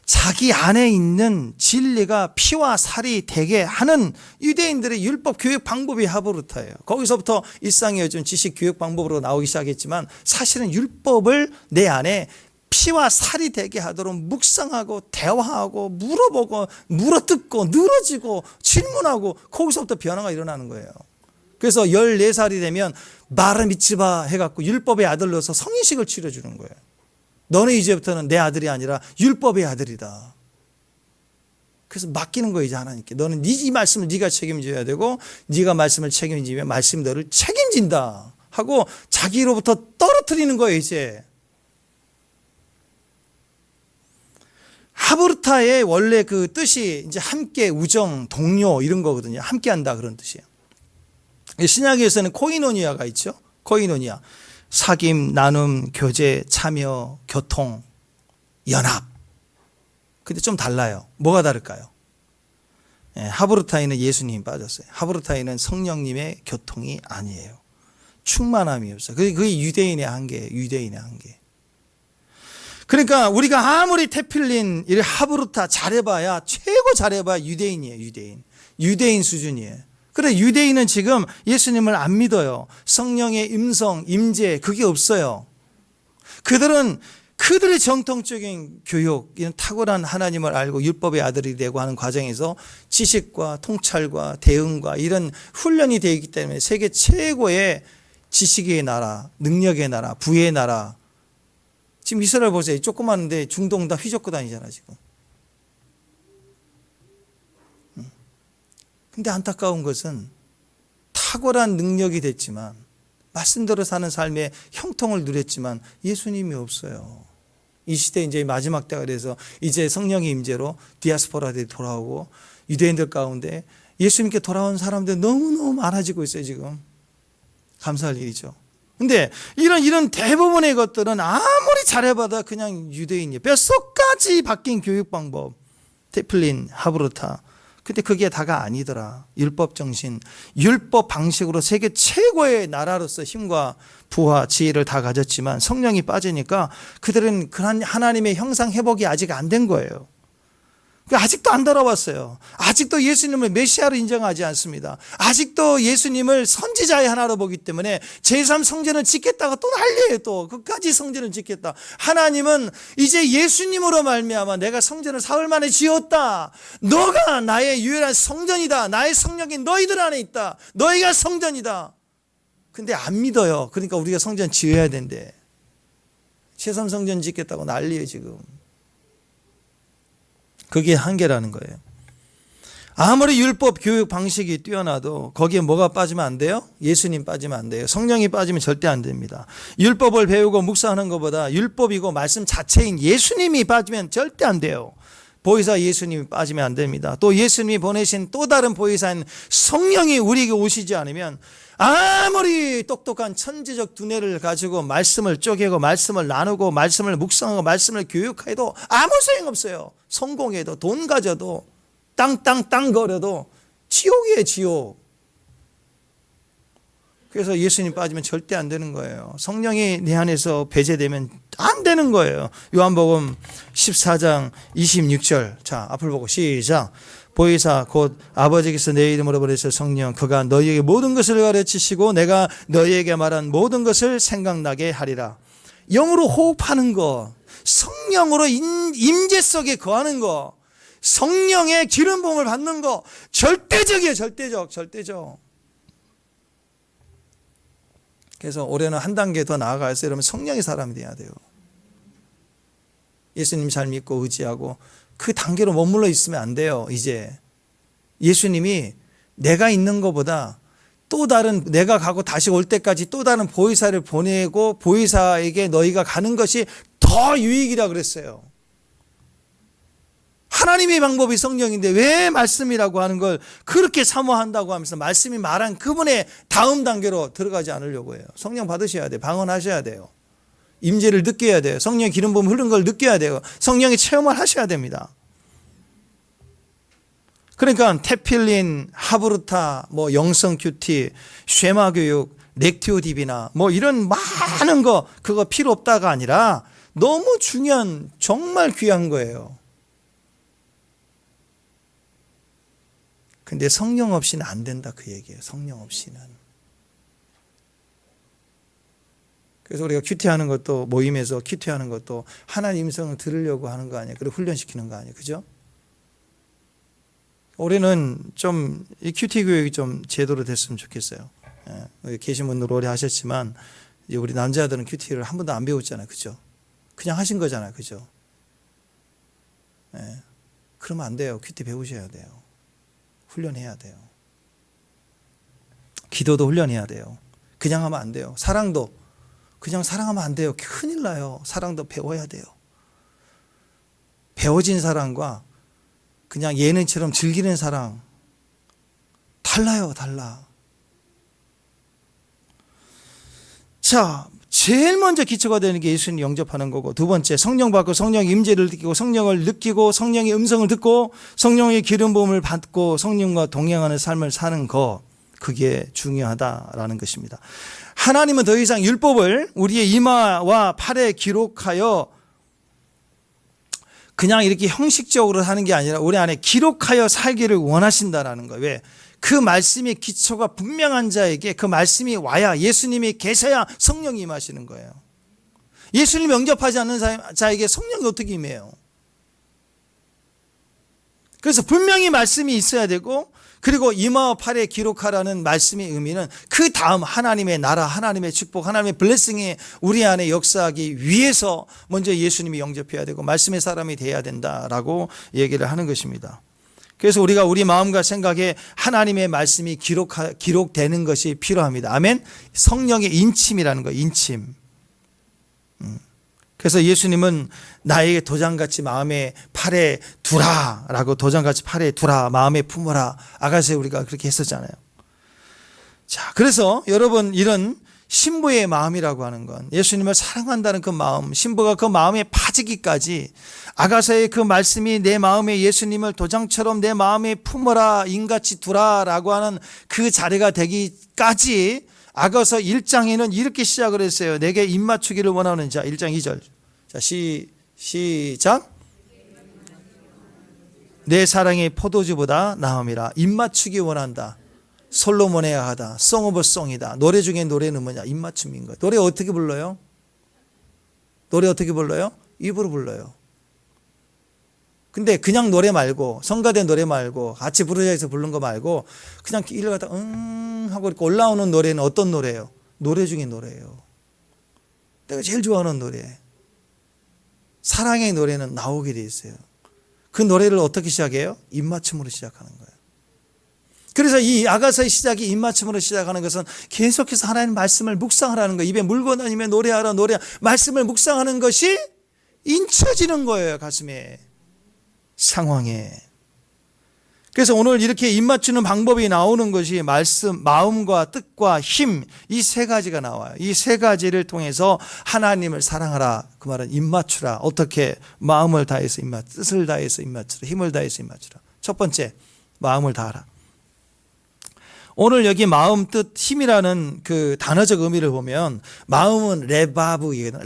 자기 안에 있는 진리가 피와 살이 되게 하는 유대인들의 율법 교육 방법이 하브루타예요. 거기서부터 일상의 요즘 지식 교육 방법으로 나오기 시작했지만, 사실은 율법을 내 안에 피와 살이 되게 하도록 묵상하고 대화하고 물어보고 물어뜯고 늘어지고 질문하고, 거기서부터 변화가 일어나는 거예요. 그래서 14살이 되면 바르 미츠바 해갖고 율법의 아들로서 성인식을 치러주는 거예요. 너는 이제부터는 내 아들이 아니라 율법의 아들이다. 그래서 맡기는 거예요, 이제 하나님께. 너는 이 말씀을 네가 책임져야 되고, 네가 말씀을 책임지면 말씀이 너를 책임진다. 하고 자기로부터 떨어뜨리는 거예요, 이제. 하브르타의 원래 그 뜻이 이제 함께, 우정, 동료 이런 거거든요. 함께 한다 그런 뜻이에요. 신약에서는 코이노니아가 있죠. 코이노니아. 사귐, 나눔, 교제, 참여, 교통, 연합. 근데 좀 달라요. 뭐가 다를까요? 하브르타에는 예수님이 빠졌어요. 하브르타에는 성령님의 교통이 아니에요. 충만함이 없어요. 그게 유대인의 한계예요. 유대인의 한계. 그러니까 우리가 아무리 테필린, 하브르타 잘해봐야, 최고 잘해봐야 유대인이에요. 유대인 수준이에요. 그런데 유대인은 지금 예수님을 안 믿어요. 성령의 임성, 임재 그게 없어요. 그들의 정통적인 교육, 이런 탁월한 하나님을 알고 율법의 아들이 되고 하는 과정에서 지식과 통찰과 대응과 이런 훈련이 되어 있기 때문에 세계 최고의 지식의 나라, 능력의 나라, 부의 나라. 지금 이스라엘 보세요. 조그마한데 중동 다 휘젓고 다니잖아 지금. 근데 안타까운 것은 탁월한 능력이 됐지만, 말씀대로 사는 삶의 형통을 누렸지만 예수님이 없어요. 이 시대 이제 마지막 때가 돼서 이제 성령의 임재로 디아스포라들이 돌아오고 유대인들 가운데 예수님께 돌아온 사람들 너무너무 많아지고 있어요 지금. 감사할 일이죠. 근데 이런 대부분의 것들은 아무리 잘해봐도 그냥 유대인이에요. 뼛속까지 바뀐 교육 방법, 테플린, 하브르타. 근데 그게 다가 아니더라. 율법 정신, 율법 방식으로 세계 최고의 나라로서 힘과 부와 지혜를 다 가졌지만 성령이 빠지니까 그들은 그런 하나님의 형상 회복이 아직 안 된 거예요. 아직도 안 돌아왔어요. 아직도 예수님을 메시아로 인정하지 않습니다. 아직도 예수님을 선지자의 하나로 보기 때문에 제3성전을 짓겠다가 또 난리예요. 또 끝까지 성전을 짓겠다. 하나님은 이제 예수님으로 말미암아 내가 성전을 사흘 만에 지었다. 너가 나의 유일한 성전이다. 나의 성령이 너희들 안에 있다. 너희가 성전이다. 근데 안 믿어요. 그러니까 우리가 성전 지어야 된대. 제3성전 짓겠다고 난리예요 지금. 그게 한계라는 거예요. 아무리 율법 교육 방식이 뛰어나도 거기에 뭐가 빠지면 안 돼요? 예수님 빠지면 안 돼요. 성령이 빠지면 절대 안 됩니다. 율법을 배우고 묵상하는 것보다 율법이고 말씀 자체인 예수님이 빠지면 절대 안 돼요. 보혜사 예수님이 빠지면 안 됩니다. 또 예수님이 보내신 또 다른 보혜사인 성령이 우리에게 오시지 않으면 아무리 똑똑한 천재적 두뇌를 가지고 말씀을 쪼개고 말씀을 나누고 말씀을 묵상하고 말씀을 교육해도 아무 소용없어요. 성공해도 돈 가져도 땅땅땅 거려도 지옥이에요 지옥. 그래서 예수님 빠지면 절대 안 되는 거예요. 성령이 내 안에서 배제되면 안 되는 거예요. 요한복음 14장 26절. 자, 앞을 보고 시작. 보혜사 곧 아버지께서 내 이름으로 보내실 성령 그가 너희에게 모든 것을 가르치시고 내가 너희에게 말한 모든 것을 생각나게 하리라. 영으로 호흡하는 거, 성령으로 임재 속에 거하는 거, 성령의 기름 부음을 받는 거 절대적이에요. 절대적. 그래서 올해는 한 단계 더 나아가서 여러분 성령의 사람이 돼야 돼요. 예수님 잘 믿고 의지하고 그 단계로 머물러 있으면 안 돼요. 이제 예수님이 내가 있는 것보다 또 다른, 내가 가고 다시 올 때까지 또 다른 보혜사를 보내고 보혜사에게 너희가 가는 것이 더 유익이라 그랬어요. 하나님의 방법이 성령인데 왜 말씀이라고 하는 걸 그렇게 사모한다고 하면서 말씀이 말한 그분의 다음 단계로 들어가지 않으려고 해요. 성령 받으셔야 돼요. 방언하셔야 돼요. 임재를 느껴야 돼요. 성령의 기름 부음 흐르는 걸 느껴야 돼요. 성령의 체험을 하셔야 됩니다. 그러니까 테필린, 하브르타, 영성 큐티, 쉐마 교육, 렉티오 디비나 이런 많은 거 그거 필요 없다가 아니라 너무 중요한 정말 귀한 거예요. 근데 성령 없이는 안 된다 그 얘기예요. 성령 없이는. 그래서 우리가 큐티하는 것도 모임에서 큐티하는 것도 하나님 음성을 들으려고 하는 거 아니에요. 그리고 훈련시키는 거 아니에요. 그죠? 올해는 좀 이 큐티 교육이 좀 제대로 됐으면 좋겠어요. 여기 계신 분들 오래 하셨지만 이제 우리 남자들은 큐티를 한 번도 안 배웠잖아요. 그죠? 그냥 하신 거잖아요. 그죠? 그러면 안 돼요. 큐티 배우셔야 돼요. 훈련해야 돼요. 기도도 훈련해야 돼요. 그냥 하면 안 돼요. 사랑도 그냥 사랑하면 안 돼요. 큰일 나요. 사랑도 배워야 돼요. 배워진 사랑과 그냥 예능처럼 즐기는 사랑 달라요. 달라. 자, 제일 먼저 기초가 되는 게 예수님 영접하는 거고, 두 번째 성령 받고 성령의 임재를 느끼고 성령을 느끼고 성령의 음성을 듣고 성령의 기름 부음을 받고 성령과 동행하는 삶을 사는 거, 그게 중요하다라는 것입니다. 하나님은 더 이상 율법을 우리의 이마와 팔에 기록하여 그냥 이렇게 형식적으로 하는 게 아니라 우리 안에 기록하여 살기를 원하신다라는 거예요. 왜? 그 말씀의 기초가 분명한 자에게 그 말씀이 와야, 예수님이 계셔야 성령이 임하시는 거예요. 예수님 영접하지 않는 자에게 성령이 어떻게 임해요? 그래서 분명히 말씀이 있어야 되고, 그리고 이마와 팔에 기록하라는 말씀의 의미는 그 다음 하나님의 나라, 하나님의 축복, 하나님의 블레싱이 우리 안에 역사하기 위해서 먼저 예수님이 영접해야 되고 말씀의 사람이 돼야 된다라고 얘기를 하는 것입니다. 그래서 우리가 우리 마음과 생각에 하나님의 말씀이 기록되는 것이 필요합니다. 아멘. 성령의 인침이라는 거예요. 인침. 그래서 예수님은 나에게 도장같이 마음에 팔에 두라라고, 도장같이 팔에 두라, 마음에 품어라. 아가서에 우리가 그렇게 했었잖아요. 자, 그래서 여러분, 이런 신부의 마음이라고 하는 건 예수님을 사랑한다는 그 마음, 신부가 그 마음에 빠지기까지, 아가서의 그 말씀이 내 마음에 예수님을 도장처럼 내 마음에 품어라, 인같이 두라라고 하는 그 자리가 되기까지, 아가서 1장에는 이렇게 시작을 했어요. 내게 입맞추기를 원하는 자. 1장 2절. 자, 시작. 내 사랑이 포도주보다 나음이라. 입맞추기 원한다. 솔로몬의 하다. Song of Song이다. 노래 중에 노래는 뭐냐? 입맞춤인 거예요. 노래 어떻게 불러요? 노래 어떻게 불러요? 입으로 불러요. 근데 그냥 노래 말고, 성가대 노래 말고, 같이 부르자 해서 부른 거 말고, 그냥 이를 갖다 하고 이렇게 올라오는 노래는 어떤 노래예요? 노래 중에 노래예요. 내가 제일 좋아하는 노래. 사랑의 노래는 나오게 돼 있어요. 그 노래를 어떻게 시작해요? 입맞춤으로 시작하는 거예요. 그래서 이 아가서의 시작이 입맞춤으로 시작하는 것은 계속해서 하나님 말씀을 묵상하라는 거예요. 입에 물고 다니며 노래하라, 말씀을 묵상하는 것이 인쳐지는 거예요. 가슴에, 상황에. 그래서 오늘 이렇게 입맞추는 방법이 나오는 것이 말씀, 마음과 뜻과 힘, 이 세 가지가 나와요. 이 세 가지를 통해서 하나님을 사랑하라. 그 말은 입맞추라. 어떻게? 마음을 다해서 입맞추라. 뜻을 다해서 입맞추라. 힘을 다해서 입맞추라. 첫 번째, 마음을 다하라. 오늘 여기 마음, 뜻, 힘이라는 그 단어적 의미를 보면, 마음은 레바브이거든요.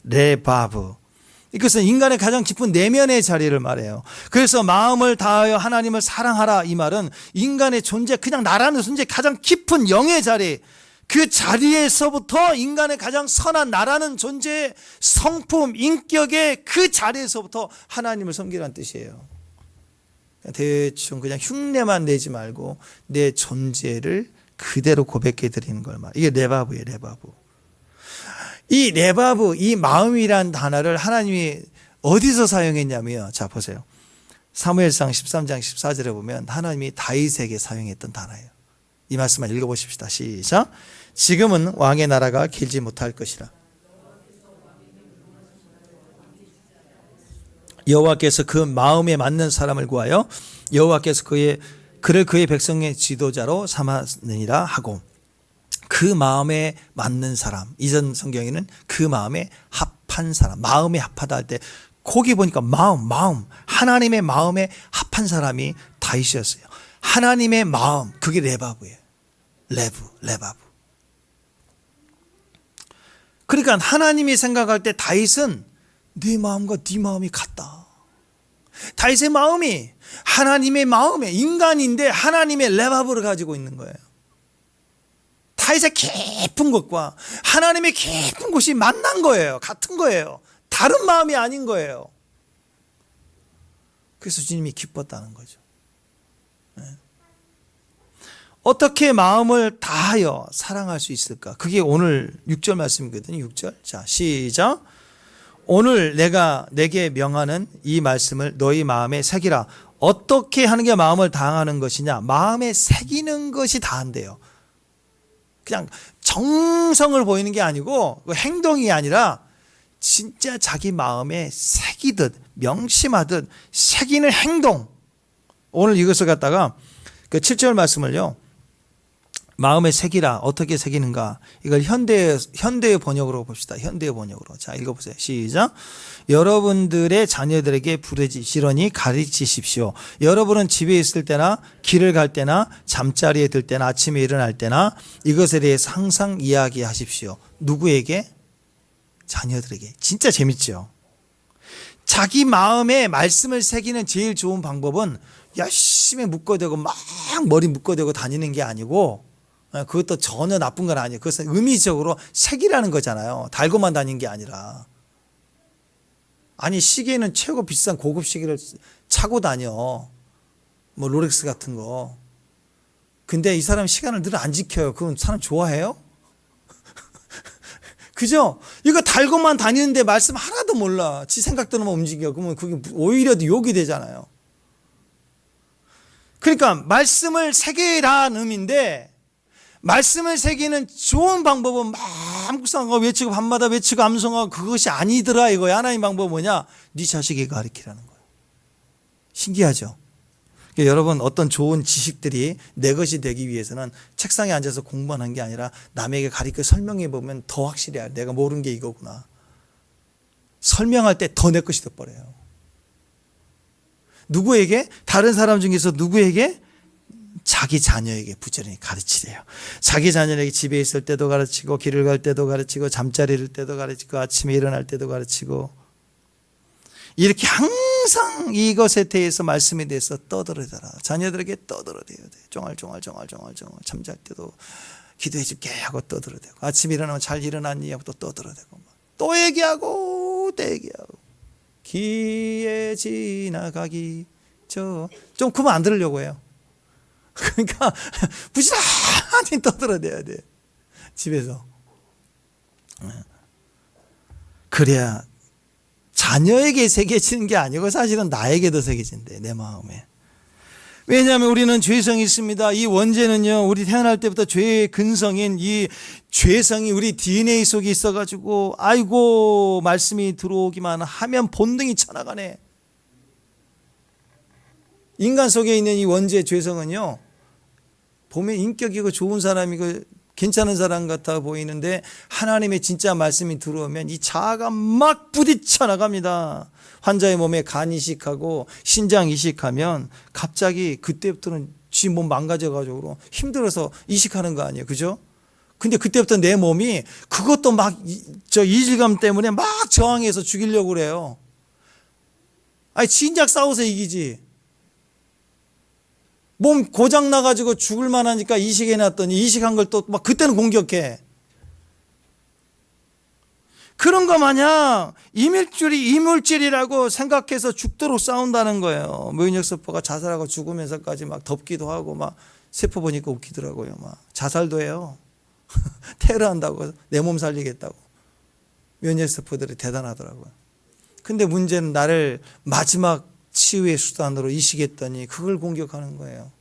레바브. 이것은 인간의 가장 깊은 내면의 자리를 말해요. 그래서 마음을 다하여 하나님을 사랑하라, 이 말은 인간의 존재, 그냥 나라는 존재 가장 깊은 영의 자리, 그 자리에서부터 인간의 가장 선한 나라는 존재의 성품, 인격의 그 자리에서부터 하나님을 섬기라는 뜻이에요. 대충 그냥 흉내만 내지 말고 내 존재를 그대로 고백해 드리는 걸 말해요. 이게 레바브예요. 레바브. 이 레바브, 이 마음이란 단어를 하나님이 어디서 사용했냐면요. 자, 보세요. 사무엘상 13장 14절에 보면 하나님이 다윗에게 사용했던 단어예요. 이 말씀만 읽어보십시다. 시작. 지금은 왕의 나라가 길지 못할 것이라. 여호와께서 그 마음에 맞는 사람을 구하여 여호와께서 그를 그의 백성의 지도자로 삼았느니라 하고, 그 마음에 맞는 사람, 이전 성경에는 그 마음에 합한 사람, 마음에 합하다 할 때 거기 보니까 마음, 하나님의 마음에 합한 사람이 다윗이었어요. 하나님의 마음, 그게 레바브예요. 레바브. 그러니까 하나님이 생각할 때 다윗은 네 마음과 네 마음이 같다. 다윗의 마음이 하나님의 마음에, 인간인데 하나님의 레바브를 가지고 있는 거예요. 다윗의 깊은 것과 하나님의 깊은 곳이 만난 거예요. 같은 거예요. 다른 마음이 아닌 거예요. 그래서 주님이 기뻤다는 거죠. 어떻게 마음을 다하여 사랑할 수 있을까? 그게 오늘 6절 말씀이거든요. 6절. 자, 시작. 오늘 내가 내게 명하는 이 말씀을 너희 마음에 새기라. 어떻게 하는 게 마음을 다하는 것이냐? 마음에 새기는 것이 다한대요. 그냥 정성을 보이는 게 아니고 행동이 아니라 진짜 자기 마음에 새기듯 명심하듯 새기는 행동. 오늘 이것을 갖다가 그 7절 말씀을요, 마음에 새기라. 어떻게 새기는가? 이걸 현대의 번역으로 봅시다. 현대의 번역으로. 자, 읽어보세요. 시작. 여러분들의 자녀들에게 부르짖으려니 가르치십시오. 여러분은 집에 있을 때나 길을 갈 때나 잠자리에 들 때나 아침에 일어날 때나 이것에 대해서 항상 이야기하십시오. 누구에게? 자녀들에게. 진짜 재밌죠? 자기 마음에 말씀을 새기는 제일 좋은 방법은 열심히 묶어대고 막 머리 묶어대고 다니는 게 아니고, 그것도 전혀 나쁜 건 아니에요. 그것은 의미적으로 색이라는 거잖아요. 달고만 다닌 게 아니라. 아니, 시계는 최고 비싼 고급 시계를 차고 다녀. 뭐 롤렉스 같은 거. 근데 이 사람 시간을 늘 안 지켜요. 그럼 사람 좋아해요? 그죠? 이거 달고만 다니는데 말씀 하나도 몰라. 지 생각대로만 움직여. 그러면 그게 오히려 욕이 되잖아요. 그러니까 말씀을 새기라는 의미인데, 말씀을 새기는 좋은 방법은 막 묵상하고 외치고 밤마다 외치고 암송하고 그것이 아니더라 이거야. 하나님 방법은 뭐냐? 네 자식에게 가르치라는 거예요. 신기하죠? 그러니까 여러분, 어떤 좋은 지식들이 내 것이 되기 위해서는 책상에 앉아서 공부만 한 게 아니라 남에게 가르쳐 설명해 보면 더 확실히 알아요. 내가 모르는 게 이거구나. 설명할 때 더 내 것이 돼버려요. 누구에게? 다른 사람 중에서 누구에게? 자기 자녀에게 부지런히 가르치래요. 자기 자녀에게 집에 있을 때도 가르치고 길을 갈 때도 가르치고 잠자리를 때도 가르치고 아침에 일어날 때도 가르치고, 이렇게 항상 이것에 대해서 말씀에 대해서 떠들어대라. 자녀들에게 떠들어대야 돼. 쫑알쫑알 잠잘 때도 기도해 줄게 하고 떠들어대고, 아침에 일어나면 잘 일어났니 하고 또 떠들어대고, 또 얘기하고 또 얘기하고. 기에 지나가기 좀 그만 안 들으려고 해요. 그러니까 부지런히 떠들어대야 돼, 집에서. 그래야 자녀에게 새겨지는 게 아니고 사실은 나에게도 새겨진대, 내 마음에. 왜냐하면 우리는 죄성이 있습니다. 이 원죄는요, 우리 태어날 때부터 죄의 근성인 이 죄성이 우리 DNA 속에 있어가지고, 아이고 말씀이 들어오기만 하면 본능이 쳐나가네. 인간 속에 있는 이 원죄의 죄성은요, 보면 인격이고 좋은 사람이고 괜찮은 사람 같아 보이는데 하나님의 진짜 말씀이 들어오면 이 자아가 막 부딪혀 나갑니다. 환자의 몸에 간 이식하고 신장 이식하면 갑자기 그때부터는 지 몸 망가져가지고 힘들어서 이식하는 거 아니에요, 그죠? 근데 그때부터 내 몸이 그것도 막 이질감 때문에 막 저항해서 죽이려고 그래요. 아니, 진작 싸워서 이기지. 몸 고장 나가지고 죽을 만하니까 이식해 놨더니 이식한 걸 또 막 그때는 공격해. 그런 거 마냥 이물질이라고 생각해서 죽도록 싸운다는 거예요. 묘인역세포가 자살하고 죽으면서까지 막 덮기도 하고, 막 세포 보니까 웃기더라고요. 막 자살도 해요. 테러한다고, 내 몸 살리겠다고. 묘인역세포들이 대단하더라고요. 근데 문제는 나를 마지막 치유의 수단으로 이식했더니 그걸 공격하는 거예요.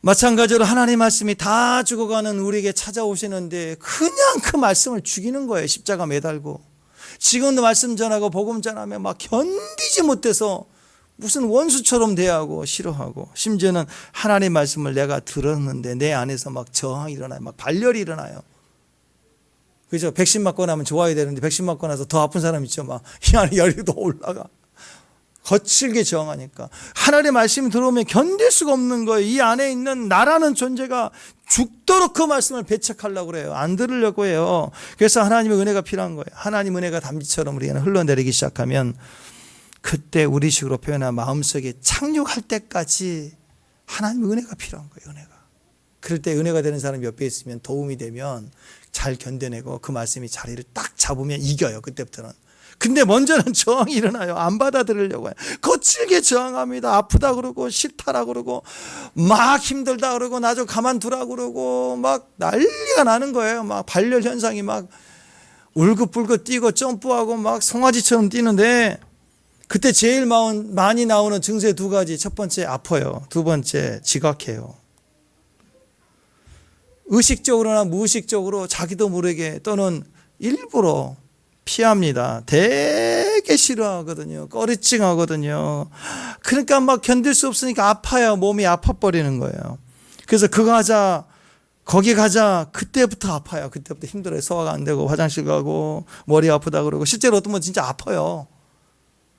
마찬가지로 하나님 말씀이 다 죽어가는 우리에게 찾아오시는데 그냥 그 말씀을 죽이는 거예요. 십자가 매달고. 지금도 말씀 전하고 복음 전하면 막 견디지 못해서 무슨 원수처럼 대하고 싫어하고, 심지어는 하나님 말씀을 내가 들었는데 내 안에서 막 저항이 일어나요. 막 발열이 일어나요. 그죠? 백신 맞고 나면 좋아야 되는데 백신 맞고 나서 더 아픈 사람 있죠. 막 이 안에 열이 더 올라가. 거칠게 저항하니까 하나님의 말씀이 들어오면 견딜 수가 없는 거예요. 이 안에 있는 나라는 존재가 죽도록 그 말씀을 배척하려고 그래요. 안 들으려고 해요. 그래서 하나님의 은혜가 필요한 거예요. 하나님 은혜가 단비처럼 우리에게 흘러내리기 시작하면 그때 우리식으로 표현한 마음속에 착륙할 때까지 하나님의 은혜가 필요한 거예요. 은혜가. 그럴 때 은혜가 되는 사람이 옆에 있으면, 도움이 되면 잘 견뎌내고 그 말씀이 자리를 딱 잡으면 이겨요. 그때부터는. 근데 먼저는 저항이 일어나요. 안 받아들이려고 해요. 거칠게 저항합니다. 아프다 그러고 싫다라 그러고 막 힘들다 그러고 나 좀 가만두라 그러고 막 난리가 나는 거예요. 막 발열 현상이 막 울긋불긋 뛰고 점프하고 막 송아지처럼 뛰는데, 그때 제일 많이 나오는 증세 두 가지. 첫 번째 아파요. 두 번째 지각해요. 의식적으로나 무의식적으로 자기도 모르게 또는 일부러 피합니다. 되게 싫어하거든요. 꺼리찡하거든요. 그러니까 막 견딜 수 없으니까 아파요. 몸이 아파버리는 거예요. 그래서 그거 하자, 거기 가자, 그때부터 아파요. 그때부터 힘들어요. 소화가 안 되고 화장실 가고 머리 아프다 그러고 실제로 어떤 분 진짜 아파요.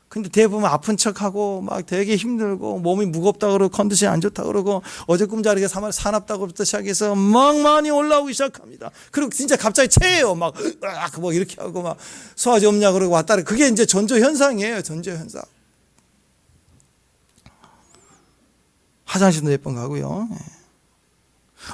근데 대부분 아픈 척하고 막 되게 힘들고 몸이 무겁다 그러고 컨디션이 안 좋다 그러고 어제 꿈자리가 사납다고부터 시작해서 막 많이 올라오기 시작합니다. 그리고 진짜 갑자기 체해요. 막 이렇게 하고 막 소화제 없냐 그러고 왔다. 그게 이제 전조 현상이에요. 전조 현상. 화장실도 몇 번 가고요.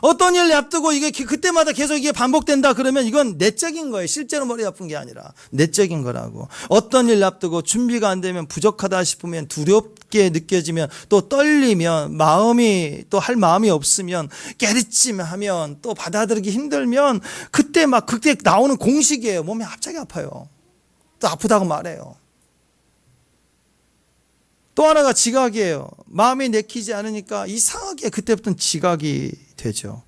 어떤 일 앞두고 이게 그때마다 계속 이게 반복된다 그러면 이건 내적인 거예요. 실제로 머리 아픈 게 아니라 내적인 거라고. 어떤 일 앞두고 준비가 안 되면 부족하다 싶으면 두렵게 느껴지면 또 떨리면 마음이 또 할 마음이 없으면 깨리찜하면 또 받아들이기 힘들면 그때 나오는 공식이에요. 몸이 갑자기 아파요. 또 아프다고 말해요. 또 하나가 지각이에요. 마음이 내키지 않으니까 이상하게 그때부터는 지각이 되죠.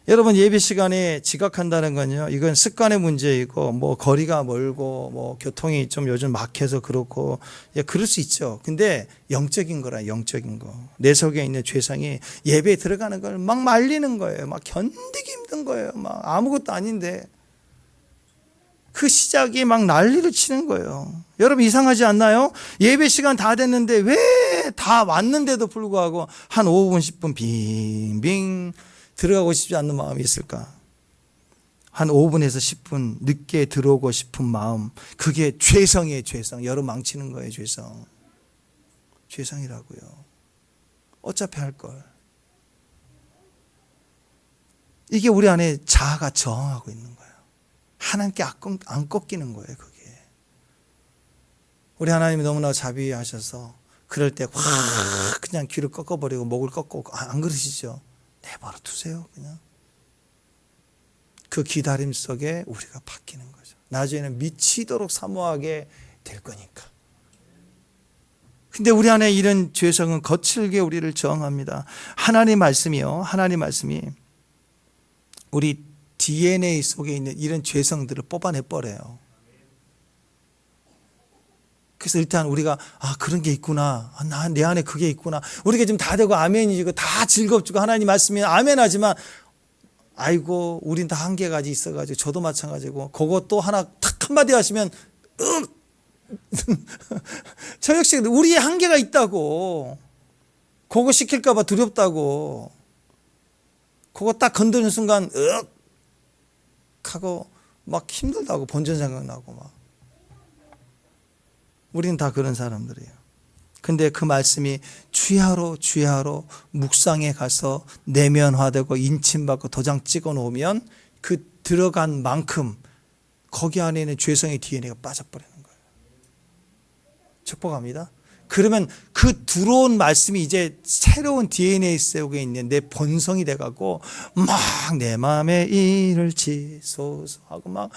여러분 예배 시간에 지각한다는 건요. 이건 습관의 문제이고 뭐 거리가 멀고 뭐 교통이 좀 요즘 막혀서 그렇고 그럴 수 있죠. 근데 영적인 거라 영적인 거. 내 속에 있는 죄성이 예배에 들어가는 걸 막 말리는 거예요. 막 견디기 힘든 거예요. 막 아무것도 아닌데 그 시작이 막 난리를 치는 거예요. 여러분 이상하지 않나요? 예배 시간 다 됐는데 왜 다 왔는데도 불구하고 한 5분 10분 빙빙 들어가고 싶지 않는 마음이 있을까? 한 5분에서 10분 늦게 들어오고 싶은 마음, 그게 죄성이에요. 죄성. 여러분 망치는 거예요. 죄성. 죄성이라고요. 어차피 할 걸. 이게 우리 안에 자아가 저항하고 있는 거예요. 하나님께 안 꺾이는 거예요. 그게. 우리 하나님이 너무나 자비하셔서 그럴 때 확 그냥 귀를 꺾어버리고 목을 꺾고 안 그러시죠. 내버려 두세요. 그냥. 그 기다림 속에 우리가 바뀌는 거죠. 나중에는 미치도록 사모하게 될 거니까. 근데 우리 안에 이런 죄성은 거칠게 우리를 저항합니다. 하나님 말씀이요. 하나님 말씀이 우리 DNA 속에 있는 이런 죄성들을 뽑아내 버려요. 그래서 일단 우리가 그런 게 있구나. 내 안에 그게 있구나. 우리가 지금 다 되고 아멘이고 다 즐겁고 하나님 말씀이 아멘하지만 아이고 우린 다 한계가 아직 있어가지고 저도 마찬가지고 그것도 하나 탁 한마디 하시면 저 역시 우리의 한계가 있다고. 그거 시킬까 봐 두렵다고. 그거 딱 건드는 순간 하고 막 힘들다고 본전 생각나고 막. 우리는 다 그런 사람들이에요. 근데 그 말씀이 주야로 묵상에 가서 내면화되고 인침받고 도장 찍어 놓으면 그 들어간 만큼 거기 안에 있는 죄성의 DNA가 빠져버리는 거예요. 축복합니다. 그러면 그 들어온 말씀이 이제 새로운 DNA 속에 있는 내 본성이 돼가고 막 내 마음에 일을 지소서 하고 막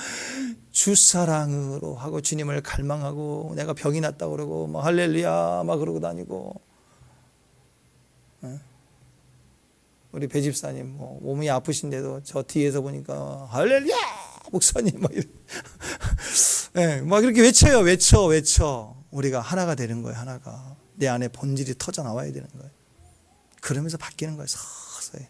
주사랑으로 하고 주님을 갈망하고 내가 병이 났다고 그러고 막 할렐루야 막 그러고 다니고. 우리 배 집사님 뭐 몸이 아프신데도 저 뒤에서 보니까 할렐루야 목사님 막 이렇게 네, 막 이렇게 외쳐. 우리가 하나가 되는 거예요. 하나가. 내 안에 본질이 터져 나와야 되는 거예요. 그러면서 바뀌는 거예요. 서서히.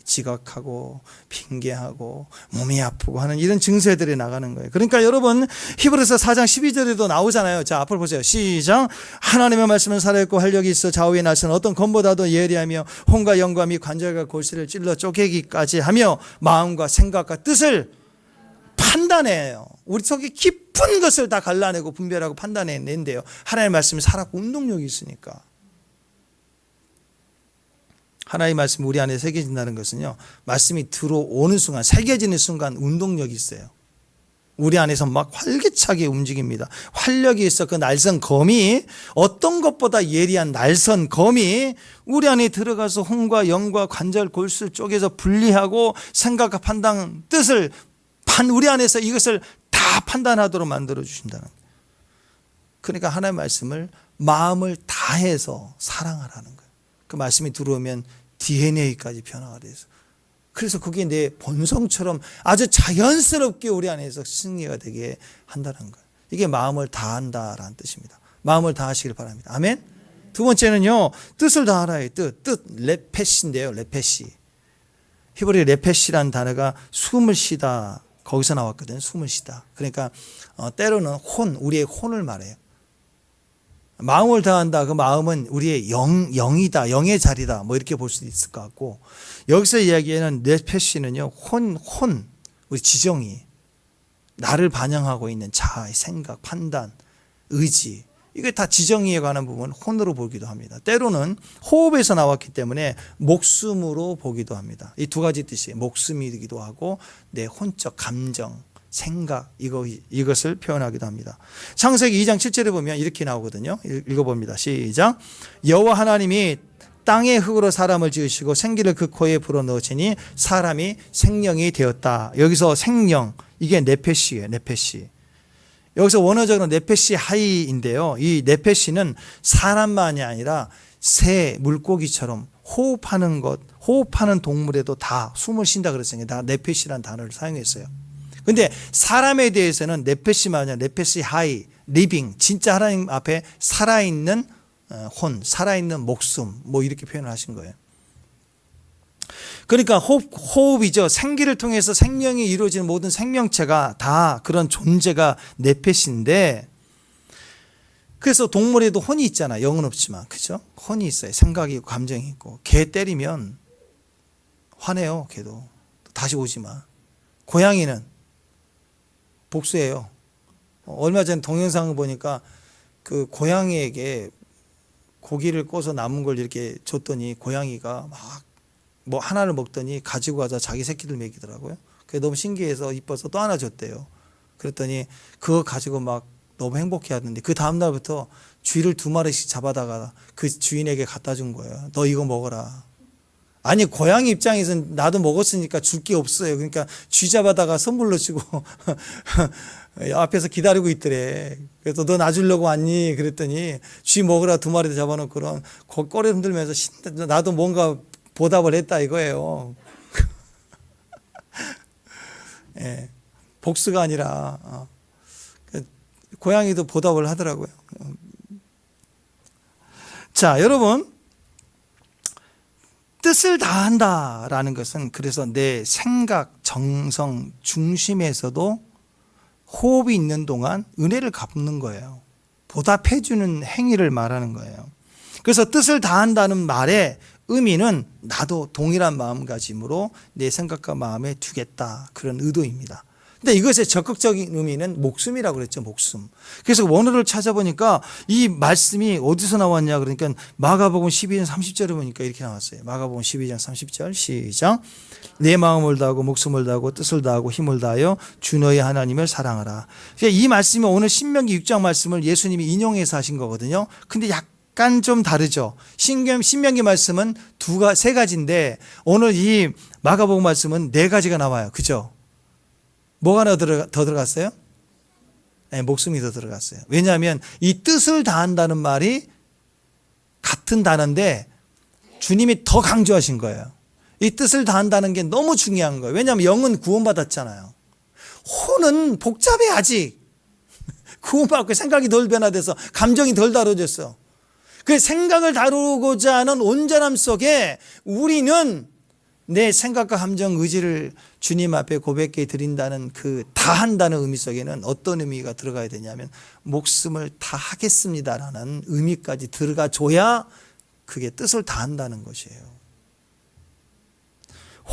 지각하고 핑계하고 몸이 아프고 하는 이런 증세들이 나가는 거예요. 그러니까 여러분 히브리서 4장 12절에도 나오잖아요. 자 앞을 보세요. 시작. 하나님의 말씀은 살아있고 활력이 있어 좌우의 날선 어떤 검보다도 예리하며 혼과 영과 및 관절과 골수를 찔러 쪼개기까지 하며 마음과 생각과 뜻을 판단해요. 우리 속에 깊은 것을 다 갈라내고 분별하고 판단해낸대요. 하나님의 말씀이 살았고 운동력이 있으니까. 하나님의 말씀이 우리 안에 새겨진다는 것은요. 말씀이 들어오는 순간, 새겨지는 순간 운동력이 있어요. 우리 안에서 막 활기차게 움직입니다. 활력이 있어 그 날선 검이 어떤 것보다 예리한 날선 검이 우리 안에 들어가서 혼과 영과 관절 골수 쪽에서 분리하고 생각과 판단, 뜻을 우리 안에서 이것을 다 판단하도록 만들어 주신다는 거예요. 그러니까 하나님의 말씀을 마음을 다해서 사랑하라는 거예요. 그 말씀이 들어오면 DNA까지 변화가 돼서 그래서 그게 내 본성처럼 아주 자연스럽게 우리 안에서 승리가 되게 한다는 거예요. 이게 마음을 다한다라는 뜻입니다. 마음을 다하시길 바랍니다. 아멘. 두 번째는요, 뜻을 다하라의 뜻 레페시인데요. 레페시. 히브리 레페시라는 단어가 숨을 쉬다, 거기서 나왔거든요. 숨을 쉬다. 그러니까 때로는 우리의 혼을 말해요. 마음을 다한다. 그 마음은 우리의 영이다, 영의 자리다, 뭐 이렇게 볼 수 있을 것 같고, 여기서 이야기하는 레페시는요, 혼, 우리 지정이, 나를 반영하고 있는 자아의 생각, 판단, 의지, 이게 다 지정의에 관한 부분 혼으로 보기도 합니다. 때로는 호흡에서 나왔기 때문에 목숨으로 보기도 합니다. 이 두 가지 뜻이 목숨이기도 하고 내 혼적 감정, 생각, 이것을 표현하기도 합니다. 창세기 2장 7절에 보면 이렇게 나오거든요. 읽어봅니다. 시작. 여호와 하나님이 땅의 흙으로 사람을 지으시고 생기를 그 코에 불어넣으시니 사람이 생명이 되었다. 여기서 생명, 이게 네페시예요. 네페시. 여기서 원어적으로 네페시 하이인데요. 이 네페시는 사람만이 아니라 새, 물고기처럼 호흡하는 동물에도 다 숨을 쉰다 그랬어요. 다 네페시라는 단어를 사용했어요. 근데 사람에 대해서는 네페시만 아니라 네페시 하이, 리빙, 진짜 하나님 앞에 살아있는 혼, 살아있는 목숨, 뭐 이렇게 표현을 하신 거예요. 그러니까 호흡이죠. 생기를 통해서 생명이 이루어지는 모든 생명체가 다 그런 존재가 네페시인데, 그래서 동물에도 혼이 있잖아. 영은 없지만, 그죠? 혼이 있어요. 생각이 있고 감정이 있고. 개 때리면 화내요. 개도 다시 오지마. 고양이는 복수해요. 얼마 전에 동영상을 보니까 그 고양이에게 고기를 꺼서 남은 걸 이렇게 줬더니 고양이가 막 뭐 하나를 먹더니 가지고 가서 자기 새끼들 먹이더라고요. 그게 너무 신기해서 이뻐서 또 하나 줬대요. 그랬더니 그거 가지고 막 너무 행복해 하던데, 그 다음날부터 쥐를 2마리씩 잡아다가 그 주인에게 갖다 준 거예요. 너 이거 먹어라. 아니, 고양이 입장에서는 나도 먹었으니까 줄 게 없어요. 그러니까 쥐 잡아다가 선물로 주고 앞에서 기다리고 있더래. 그래서 너 나 주려고 왔니? 그랬더니 쥐 먹으라 2마리 잡아놓고 그런 꼬리 흔들면서 나도 뭔가 보답을 했다 이거예요. 예, 복수가 아니라 고양이도 보답을 하더라고요. 자, 여러분, 뜻을 다한다라는 것은 그래서 내 생각, 정성 중심에서도 호흡이 있는 동안 은혜를 갚는 거예요. 보답해주는 행위를 말하는 거예요. 그래서 뜻을 다한다는 말의 의미는 나도 동일한 마음가짐으로 내 생각과 마음에 두겠다, 그런 의도입니다. 근데 이것의 적극적인 의미는 목숨이라고 그랬죠. 목숨. 그래서 원어를 찾아보니까 이 말씀이 어디서 나왔냐 그러니까 마가복음 12장 30절에 보니까 이렇게 나왔어요. 마가복음 12장 30절 시작. 내 마음을 다하고 목숨을 다하고 뜻을 다하고 힘을 다하여 주 너희 하나님을 사랑하라. 이 말씀이 오늘 신명기 6장 말씀을 예수님이 인용해서 하신 거거든요. 근데 약간 좀 다르죠. 신명기 말씀은 세 가지인데 오늘 이 마가복음 말씀은 4가지가 나와요. 그죠? 뭐가 더 들어갔어요? 네, 목숨이 더 들어갔어요. 왜냐하면 이 뜻을 다한다는 말이 같은 단어인데 주님이 더 강조하신 거예요. 이 뜻을 다한다는 게 너무 중요한 거예요. 왜냐하면 영은 구원받았잖아요. 혼은 복잡해 아직. 구원받고 생각이 덜 변화돼서 감정이 덜 다뤄졌어. 그 생각을 다루고자 하는 온전함 속에 우리는 내 생각과 감정, 의지를 주님 앞에 고백해 드린다는 그 다한다는 의미 속에는 어떤 의미가 들어가야 되냐면 목숨을 다하겠습니다라는 의미까지 들어가줘야 그게 뜻을 다한다는 것이에요.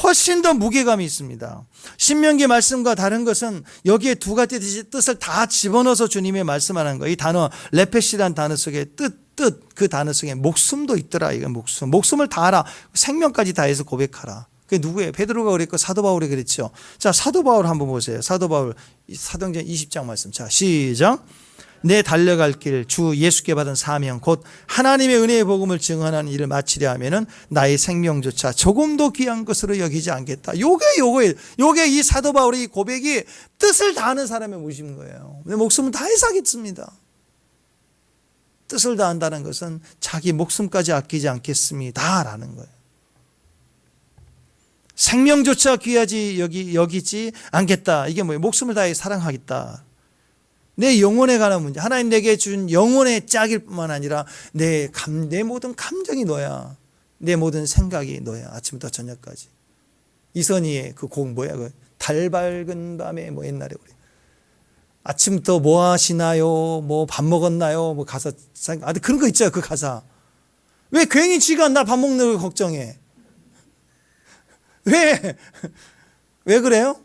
훨씬 더 무게감이 있습니다. 신명기 말씀과 다른 것은 여기에 2가지 뜻을 다 집어넣어서 주님의 말씀하는 거예요. 이 단어 레페시라는 단어 속에 뜻, 그 단어 속에 목숨도 있더라. 이건 목숨을 다하라. 생명까지 다해서 고백하라. 그게 누구예요? 베드로가 그랬고 사도 바울이 그랬죠. 자, 사도 바울 한번 보세요. 사도 바울 사도행전 20장 말씀. 자, 시작. 내 달려갈 길, 주 예수께 받은 사명, 곧 하나님의 은혜의 복음을 증언하는 일을 마치려 하면은 나의 생명조차 조금도 귀한 것으로 여기지 않겠다. 요게 이 사도 바울의 이 고백이 뜻을 다하는 사람의 모습인 거예요. 내 목숨은 다해서 하겠습니다. 뜻을 다한다는 것은 자기 목숨까지 아끼지 않겠습니다라는 거예요. 생명조차 귀하지 여기지 않겠다. 이게 뭐예요? 목숨을 다해 사랑하겠다. 내 영혼에 관한 문제. 하나님 내게 준 영혼의 짝일 뿐만 아니라 내 모든 감정이 너야. 내 모든 생각이 너야. 아침부터 저녁까지. 이선희의 그 곡 뭐야? 그 달 밝은 밤에 뭐 옛날에 우리 아침부터 뭐 하시나요? 뭐 밥 먹었나요? 뭐 가사 그런 거 있죠. 그 가사. 왜 괜히 쥐가 나 밥 먹는 걸 걱정해? 왜 그래요?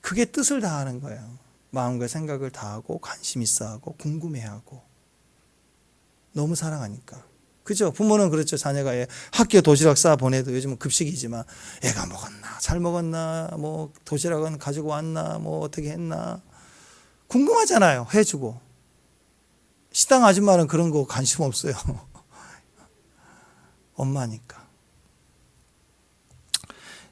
그게 뜻을 다하는 거예요. 마음과 생각을 다하고 관심 있어하고 궁금해하고 너무 사랑하니까. 그죠? 부모는 그렇죠. 자녀가 학교 도시락 싸 보내도 요즘은 급식이지만 애가 먹었나 잘 먹었나 뭐 도시락은 가지고 왔나 뭐 어떻게 했나 궁금하잖아요. 해주고. 식당 아줌마는 그런 거 관심 없어요. 엄마니까.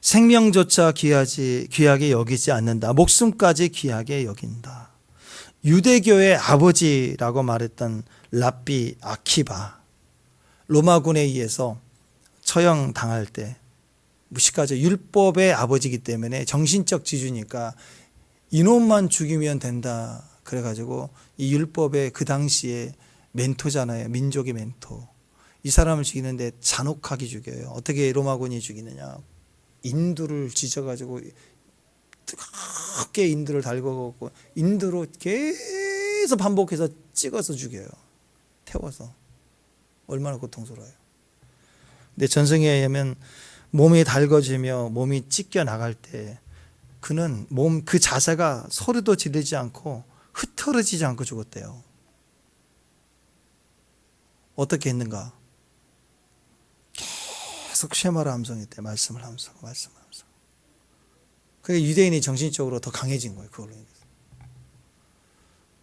생명조차 귀하게 여기지 않는다. 목숨까지 귀하게 여긴다. 유대교의 아버지라고 말했던 랍비 아키바, 로마군에 의해서 처형당할 때 무식하죠. 율법의 아버지이기 때문에 정신적 지주니까 이놈만 죽이면 된다. 그래가지고 이 율법의 그 당시에 멘토잖아요. 민족의 멘토. 이 사람을 죽이는데 잔혹하게 죽여요. 어떻게 로마군이 죽이느냐. 인두를 지져가지고 뜨겁게 인두를 달궈갖고 인두로 계속 반복해서 찍어서 죽여요. 태워서. 얼마나 고통스러워요. 근데 전승에 의하면 몸이 달궈지며 몸이 찢겨 나갈 때 그는 그 자세가 소리도 지르지 않고 흩어지지 않고 죽었대요. 어떻게 했는가? 계속 쉐마를 함성했대. 말씀을 함성. 그게 유대인이 정신적으로 더 강해진 거예요. 그걸로 인해서.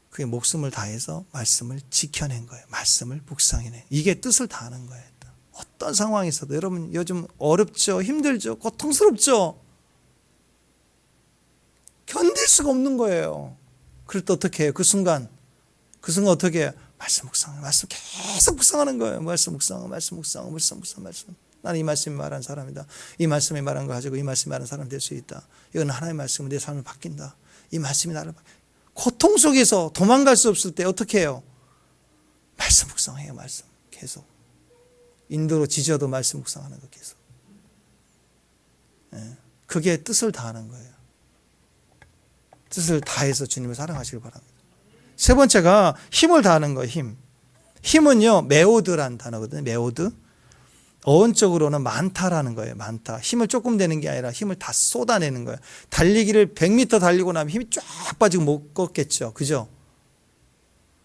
그게 목숨을 다해서 말씀을 지켜낸 거예요. 말씀을 묵상해낸. 이게 뜻을 다하는 거예요. 어떤 상황에서도 여러분 요즘 어렵죠, 힘들죠, 고통스럽죠. 견딜 수가 없는 거예요. 그럴 때 어떻게 해요? 그 순간 어떻게 해요? 말씀 묵상, 말씀 계속 묵상하는 거예요. 말씀 묵상. 나는 이 말씀이 말한 사람이다. 이 말씀이 말한 거 가지고 이 말씀이 말한 사람 될 수 있다. 이건 하나님의 말씀은 내 삶을 바뀐다. 이 말씀이 나를 고통 속에서 도망갈 수 없을 때 어떻게 해요? 말씀 묵상해요. 말씀 계속 인도로 지져도 말씀 묵상하는 거 계속. 그게 뜻을 다하는 거예요. 뜻을 다해서 주님을 사랑하시길 바랍니다. 세 번째가 힘을 다하는 거예요. 힘은요 메오드라는 단어거든요. 메오드. 어원적으로는 많다라는 거예요. 많다. 힘을 조금 내는 게 아니라 힘을 다 쏟아내는 거예요. 달리기를 100m 달리고 나면 힘이 쫙 빠지고 못 걷겠죠. 그죠?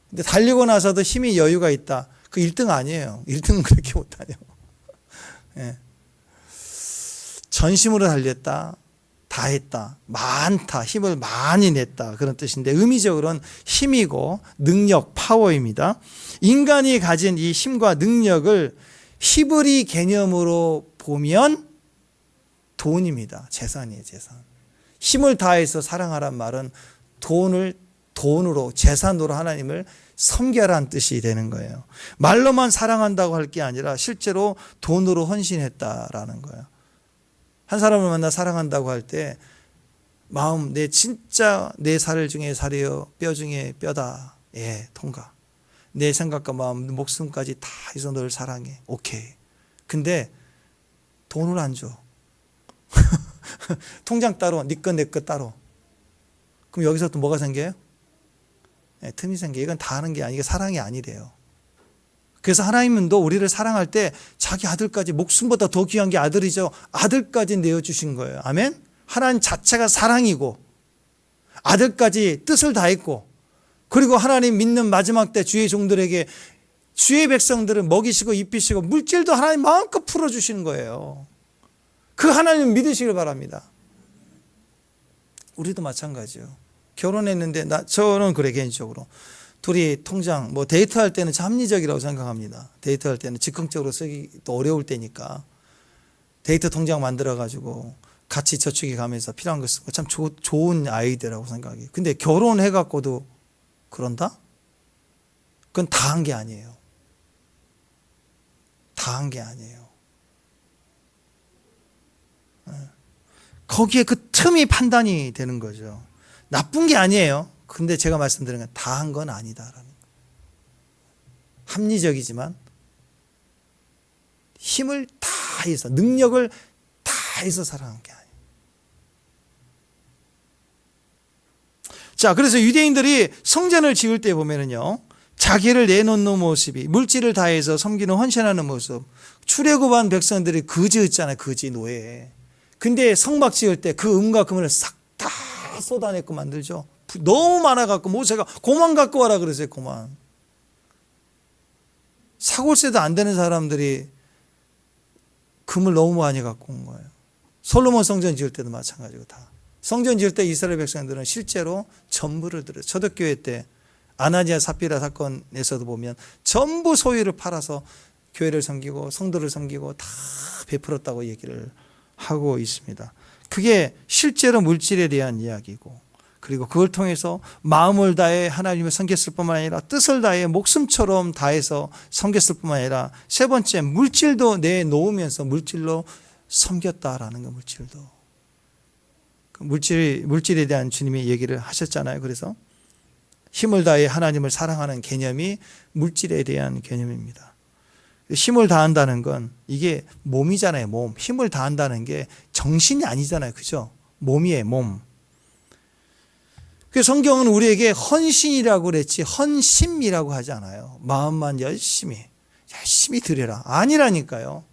근데 달리고 나서도 힘이 여유가 있다. 그 1등 아니에요. 1등은 그렇게 못하냐. 예. 전심으로 달렸다. 다 했다. 많다. 힘을 많이 냈다. 그런 뜻인데 의미적으로는 힘이고 능력, 파워입니다. 인간이 가진 이 힘과 능력을 히브리 개념으로 보면 돈입니다. 재산이에요. 재산. 힘을 다해서 사랑하란 말은 돈으로 재산으로 하나님을 섬겨라는 뜻이 되는 거예요. 말로만 사랑한다고 할 게 아니라 실제로 돈으로 헌신했다라는 거예요. 한 사람을 만나 사랑한다고 할 때 마음 진짜 내 살 중에 살이요 뼈 중에 뼈다. 예, 통과. 내 생각과 마음, 목숨까지 다 해서 널 사랑해. 오케이. 근데 돈을 안 줘. 통장 따로, 네 거 내 거 따로. 그럼 여기서 또 뭐가 생겨요? 네, 틈이 생겨요. 이건 다 하는 게 아니고 사랑이 아니래요. 그래서 하나님은 또 우리를 사랑할 때 자기 아들까지 목숨보다 더 귀한 게 아들이죠. 아들까지 내어주신 거예요. 아멘? 하나님 자체가 사랑이고 아들까지 뜻을 다했고 그리고 하나님 믿는 마지막 때 주의 종들에게 주의 백성들을 먹이시고 입히시고 물질도 하나님 마음껏 풀어주시는 거예요. 그 하나님 믿으시길 바랍니다. 우리도 마찬가지예요. 결혼했는데 저는 그래 개인적으로 둘이 통장 데이트할 때는 참 합리적이라고 생각합니다. 데이트할 때는 즉흥적으로 쓰기 또 어려울 때니까 데이트 통장 만들어 가지고 같이 저축해 가면서 필요한 거 쓰고 참 좋은 아이디어라고 생각해요. 근데 결혼해 갖고도 그런다? 그건 다 한 게 아니에요. 다 한 게 아니에요. 거기에 그 틈이 판단이 되는 거죠. 나쁜 게 아니에요. 근데 제가 말씀드린 건 다 한 건 아니다라는 거. 합리적이지만 힘을 다해서, 능력을 다해서 살아간 게 아니에요. 자, 그래서 유대인들이 성전을 지을 때 보면은요, 자기를 내놓는 모습이, 물질을 다해서 섬기는 헌신하는 모습, 출애굽한 백성들이 거지였잖아요. 거지 노예. 근데 성막 지을 때 그 은과 금을 싹 다 쏟아내고 만들죠. 너무 많아갖고 모세가 고만 갖고 와라 그랬어요. 고만. 사골세도 안 되는 사람들이 금을 너무 많이 갖고 온 거예요. 솔로몬 성전 지을 때도 마찬가지고 다. 성전 지을 때 이스라엘 백성들은 실제로 전부를 들여요. 초대교회 때 아나니아 삽비라 사건에서도 보면 전부 소유를 팔아서 교회를 섬기고 성도를 섬기고 다 베풀었다고 얘기를 하고 있습니다. 그게 실제로 물질에 대한 이야기고, 그리고 그걸 통해서 마음을 다해 하나님을 섬겼을 뿐만 아니라 뜻을 다해 목숨처럼 다해서 섬겼을 뿐만 아니라 세 번째, 물질도 내놓으면서 물질로 섬겼다라는 거. 물질도. 물질에 대한 주님이 얘기를 하셨잖아요. 그래서 힘을 다해 하나님을 사랑하는 개념이 물질에 대한 개념입니다. 힘을 다한다는 건 이게 몸이잖아요. 몸. 힘을 다한다는 게 정신이 아니잖아요. 그죠? 몸이에요. 몸. 그래서 성경은 우리에게 헌신이라고 그랬지 헌심이라고 하지 않아요. 마음만 열심히 드려라. 아니라니까요.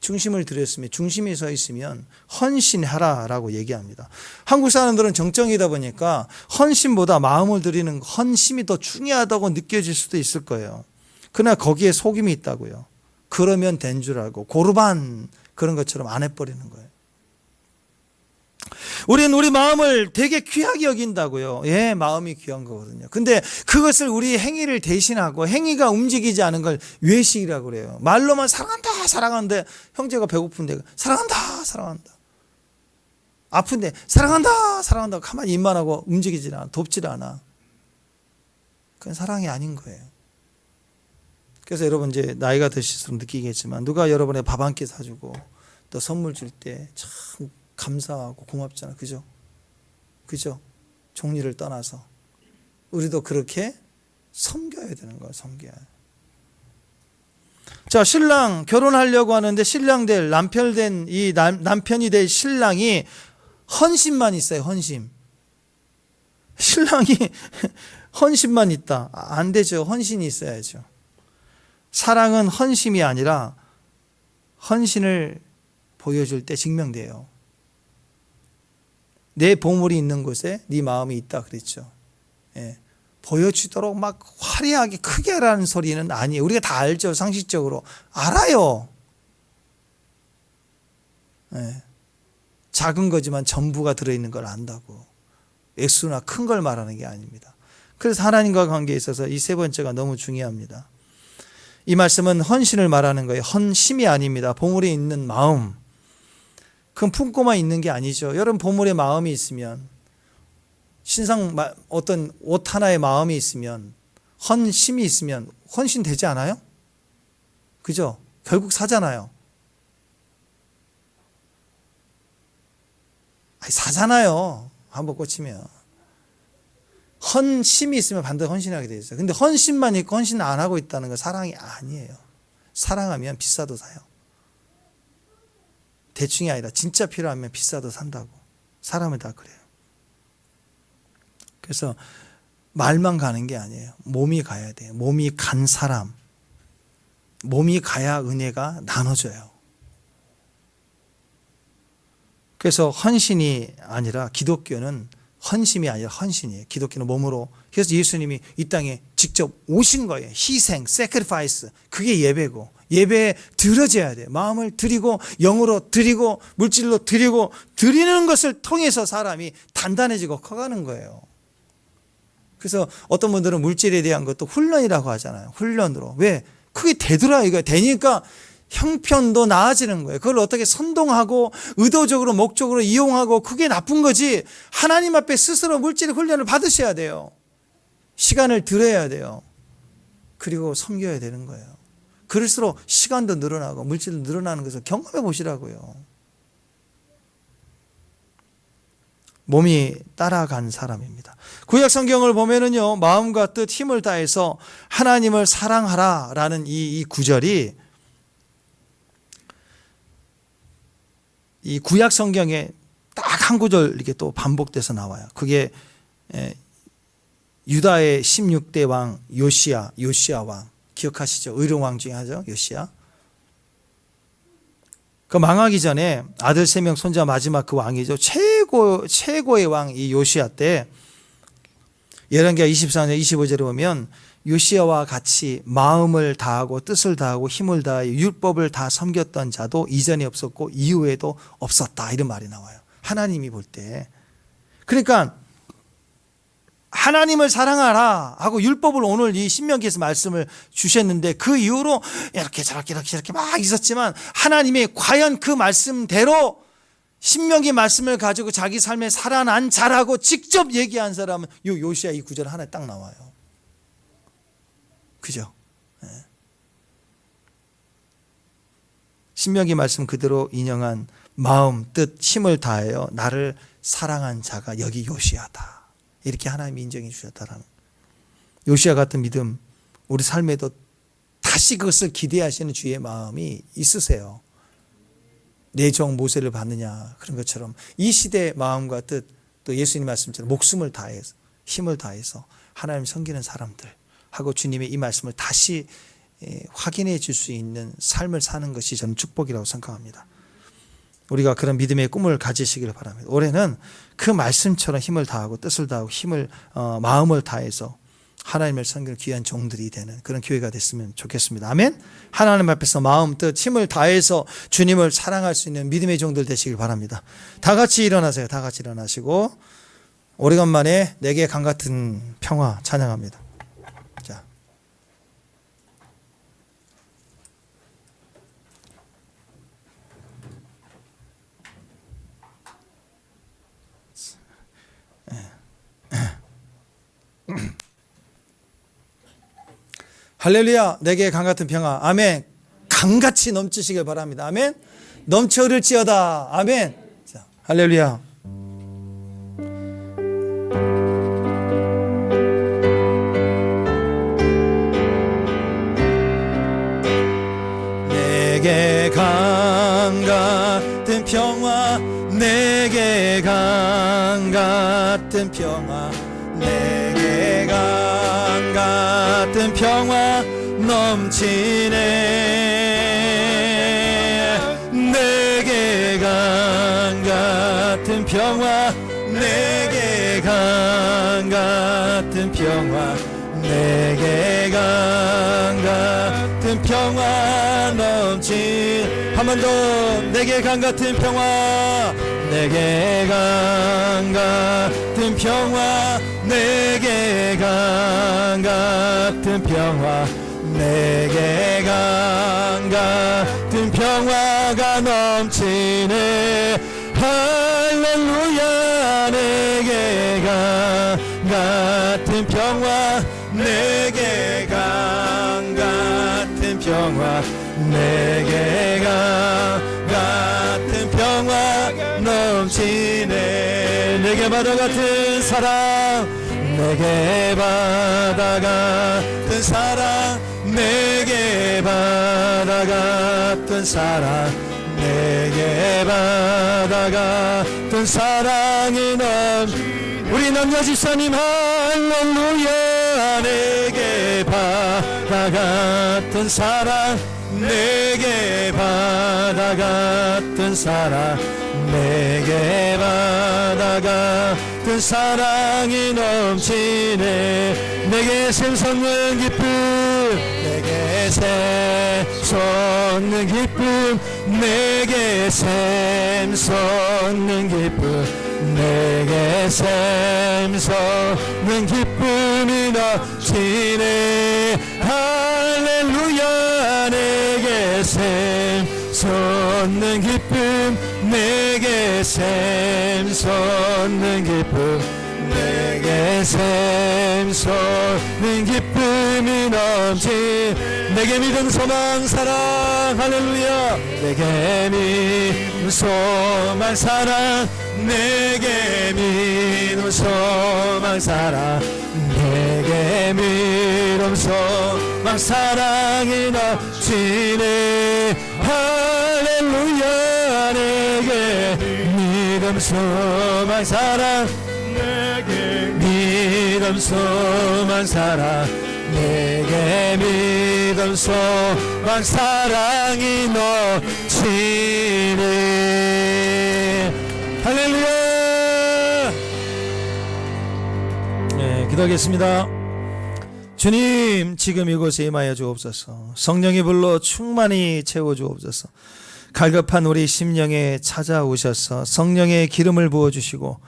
중심을 들였으면, 중심이 서 있으면 헌신하라라고 얘기합니다. 한국 사람들은 정적이다 보니까 헌신보다 마음을 드리는 헌심이 더 중요하다고 느껴질 수도 있을 거예요. 그러나 거기에 속임이 있다고요. 그러면 된 줄 알고 고르반 그런 것처럼 안 해버리는 거예요. 우리는 우리 마음을 되게 귀하게 여긴다고요. 예, 마음이 귀한 거거든요. 근데 그것을 우리 행위를 대신하고 행위가 움직이지 않은 걸 외식이라고 그래요. 말로만 사랑한다, 사랑하는데 형제가 배고픈데 사랑한다. 아픈데 사랑한다 가만히 입만 하고 움직이질 않아, 돕질 않아. 그건 사랑이 아닌 거예요. 그래서 여러분 이제 나이가 드실수록 느끼겠지만 누가 여러분의 밥 한 끼 사주고 또 선물 줄 때 참 감사하고 고맙잖아. 그죠? 종리를 떠나서 우리도 그렇게 섬겨야 되는 거야. 섬겨야. 자, 신랑 결혼하려고 하는데 신랑 될 남편 된 이 남편이 될 신랑이 헌신만 있어요. 헌신. 신랑이 헌신만 있다. 안 되죠. 헌신이 있어야죠. 사랑은 헌심이 아니라 헌신을 보여줄 때 증명돼요. 내 보물이 있는 곳에 네 마음이 있다 그랬죠. 예. 보여주도록 막 화려하게 크게 하라는 소리는 아니에요. 우리가 다 알죠. 상식적으로 알아요. 예. 작은 거지만 전부가 들어있는 걸 안다고. 액수나 큰 걸 말하는 게 아닙니다. 그래서 하나님과 관계에 있어서 이 세 번째가 너무 중요합니다. 이 말씀은 헌신을 말하는 거예요. 헌심이 아닙니다. 보물에 있는 마음. 그건 품고만 있는 게 아니죠. 여러분 보물에 마음이 있으면, 신상 어떤 옷 하나에 마음이 있으면, 헌심이 있으면 헌신 되지 않아요? 그죠? 결국 사잖아요. 사잖아요. 한번 꽂히면. 헌심이 있으면 반드시 헌신하게 돼 있어요. 근데 헌신만 있고 헌신 안 하고 있다는 건 사랑이 아니에요. 사랑하면 비싸도 사요. 대충이 아니라 진짜 필요하면 비싸도 산다고. 사람은 다 그래요. 그래서 말만 가는 게 아니에요. 몸이 가야 돼요. 몸이 간 사람. 몸이 가야 은혜가 나눠져요. 그래서 헌신이 아니라 기독교는 헌심이 아니라 헌신이에요. 기독교는 몸으로. 그래서 예수님이 이 땅에 직접 오신 거예요. 희생, sacrifice. 그게 예배고. 예배에 드려져야 돼요. 마음을 드리고 영으로 드리고 물질로 드리고 드리는 것을 통해서 사람이 단단해지고 커가는 거예요. 그래서 어떤 분들은 물질에 대한 것도 훈련이라고 하잖아요. 훈련으로. 왜? 그게 되더라 이거. 되니까 형편도 나아지는 거예요. 그걸 어떻게 선동하고 의도적으로 목적으로 이용하고 그게 나쁜 거지. 하나님 앞에 스스로 물질 훈련을 받으셔야 돼요. 시간을 들여야 돼요. 그리고 섬겨야 되는 거예요. 그럴수록 시간도 늘어나고 물질도 늘어나는 것을 경험해 보시라고요. 몸이 따라간 사람입니다. 구약 성경을 보면은요, 마음과 뜻, 힘을 다해서 하나님을 사랑하라라는 이 구절이 이 구약 성경에 딱 한 구절 이렇게 또 반복돼서 나와요. 그게 유다의 16대 왕 요시야 왕 기억하시죠? 의로 왕 중에 하죠, 요시야. 그 망하기 전에 아들 3명 손자 마지막 그 왕이죠. 최고의 왕 이 요시야 때 열왕기하 24장 25절에 보면 요시야와 같이 마음을 다하고 뜻을 다하고 힘을 다하여 율법을 다 섬겼던 자도 이전에 없었고 이후에도 없었다, 이런 말이 나와요. 하나님이 볼 때. 그러니까 하나님을 사랑하라 하고 율법을 오늘 이 신명기에서 말씀을 주셨는데, 그 이후로 이렇게 저렇게 막 있었지만 하나님이 과연 그 말씀대로 신명기 말씀을 가지고 자기 삶에 살아난 자라고 직접 얘기한 사람은 요 요시야 이 구절 하나에 딱 나와요. 그죠? 네. 신명기 말씀 그대로 인용한 마음, 뜻, 힘을 다하여 나를 사랑한 자가 여기 요시야다, 이렇게 하나님이 인정해 주셨다라는, 요시야 같은 믿음 우리 삶에도 다시 그것을 기대하시는 주의 마음이 있으세요. 내 종 모세를 받느냐, 그런 것처럼 이 시대의 마음과 뜻, 또 예수님 말씀처럼 목숨을 다해서 힘을 다해서 하나님 섬기는 사람들 하고 주님의 이 말씀을 다시 확인해 줄 수 있는 삶을 사는 것이 저는 축복이라고 생각합니다. 우리가 그런 믿음의 꿈을 가지시기를 바랍니다. 올해는 그 말씀처럼 힘을 다하고 뜻을 다하고 마음을 다해서 하나님을 섬기는 귀한 종들이 되는 그런 교회가 됐으면 좋겠습니다. 아멘. 하나님 앞에서 마음, 뜻, 힘을 다해서 주님을 사랑할 수 있는 믿음의 종들 되시길 바랍니다. 다 같이 일어나세요. 다 같이 일어나시고 오래간만에 내게 강 같은 평화 찬양합니다. 자, 할렐루야. 내게 강 같은 평화. 아멘. 강같이 넘치시길 바랍니다. 아멘. 넘쳐 흐를지어다. 아멘. 자, 할렐루야. 내게 강 같은 평화, 내게 강 같은 평화, 내게 강 같은 평화 넘치네. 내게 강 같은 평화, 내게 강 같은 평화, 내게 강 같은 평화 넘치네. 한 번 더. 내게 강 같은 평화, 내게 강 같은 평화, 내게 강 같은 평화, 내게 강 같은 평화가 넘치네. 할렐루야. 내게 강 같은 평화, 내게 강 같은 평화, 내게 강 같은 평화 넘치네. 내게 바다 같은 사랑, 내게 바다 같은 사랑, 내게 바다 같은 사랑, 내게 바다 같은 사랑이 넘치네. 우리 남자 집사님 할렐루야. 내게 바다 같은 사랑, 내게 바다 같은 사랑, 내게 바다 같은 사랑이 넘치네. 내게 샘솟는 기쁨, 내게 샘솟는 기쁨, 내게 샘솟는 기쁨, 내게 샘솟는 기쁨이 넘치네. 할렐루야. 내게 샘솟는 기쁨, 내게 샘솟는 기쁨, 내게 샘솟는 기쁨 믿음이 넘치 내게 믿음 소망 사랑 할렐루야 내게 믿음 소망 사랑 내게 믿음 소망 사랑 내게 믿음 소망 사랑이 넘치네 할렐루야 내게 믿음 소망 사랑 내게 믿음 소망 사랑 내게 믿음 소망 사랑이 넘치네 할렐루야. 네, 기도하겠습니다. 주님 지금 이곳에 임하여 주옵소서. 성령이 불러 충만히 채워 주옵소서. 갈급한 우리 심령에 찾아오셔서 성령의 기름을 부어주시고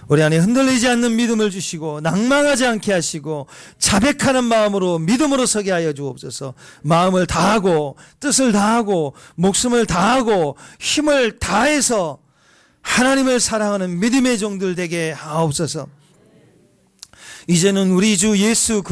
우리 안에 흔들리지 않는 믿음을 주시고 낭망하지 않게 하시고 자백하는 마음으로 믿음으로 서게 하여 주옵소서. 마음을 다하고 뜻을 다하고 목숨을 다하고 힘을 다해서 하나님을 사랑하는 믿음의 종들 되게 하옵소서. 이제는 우리 주 예수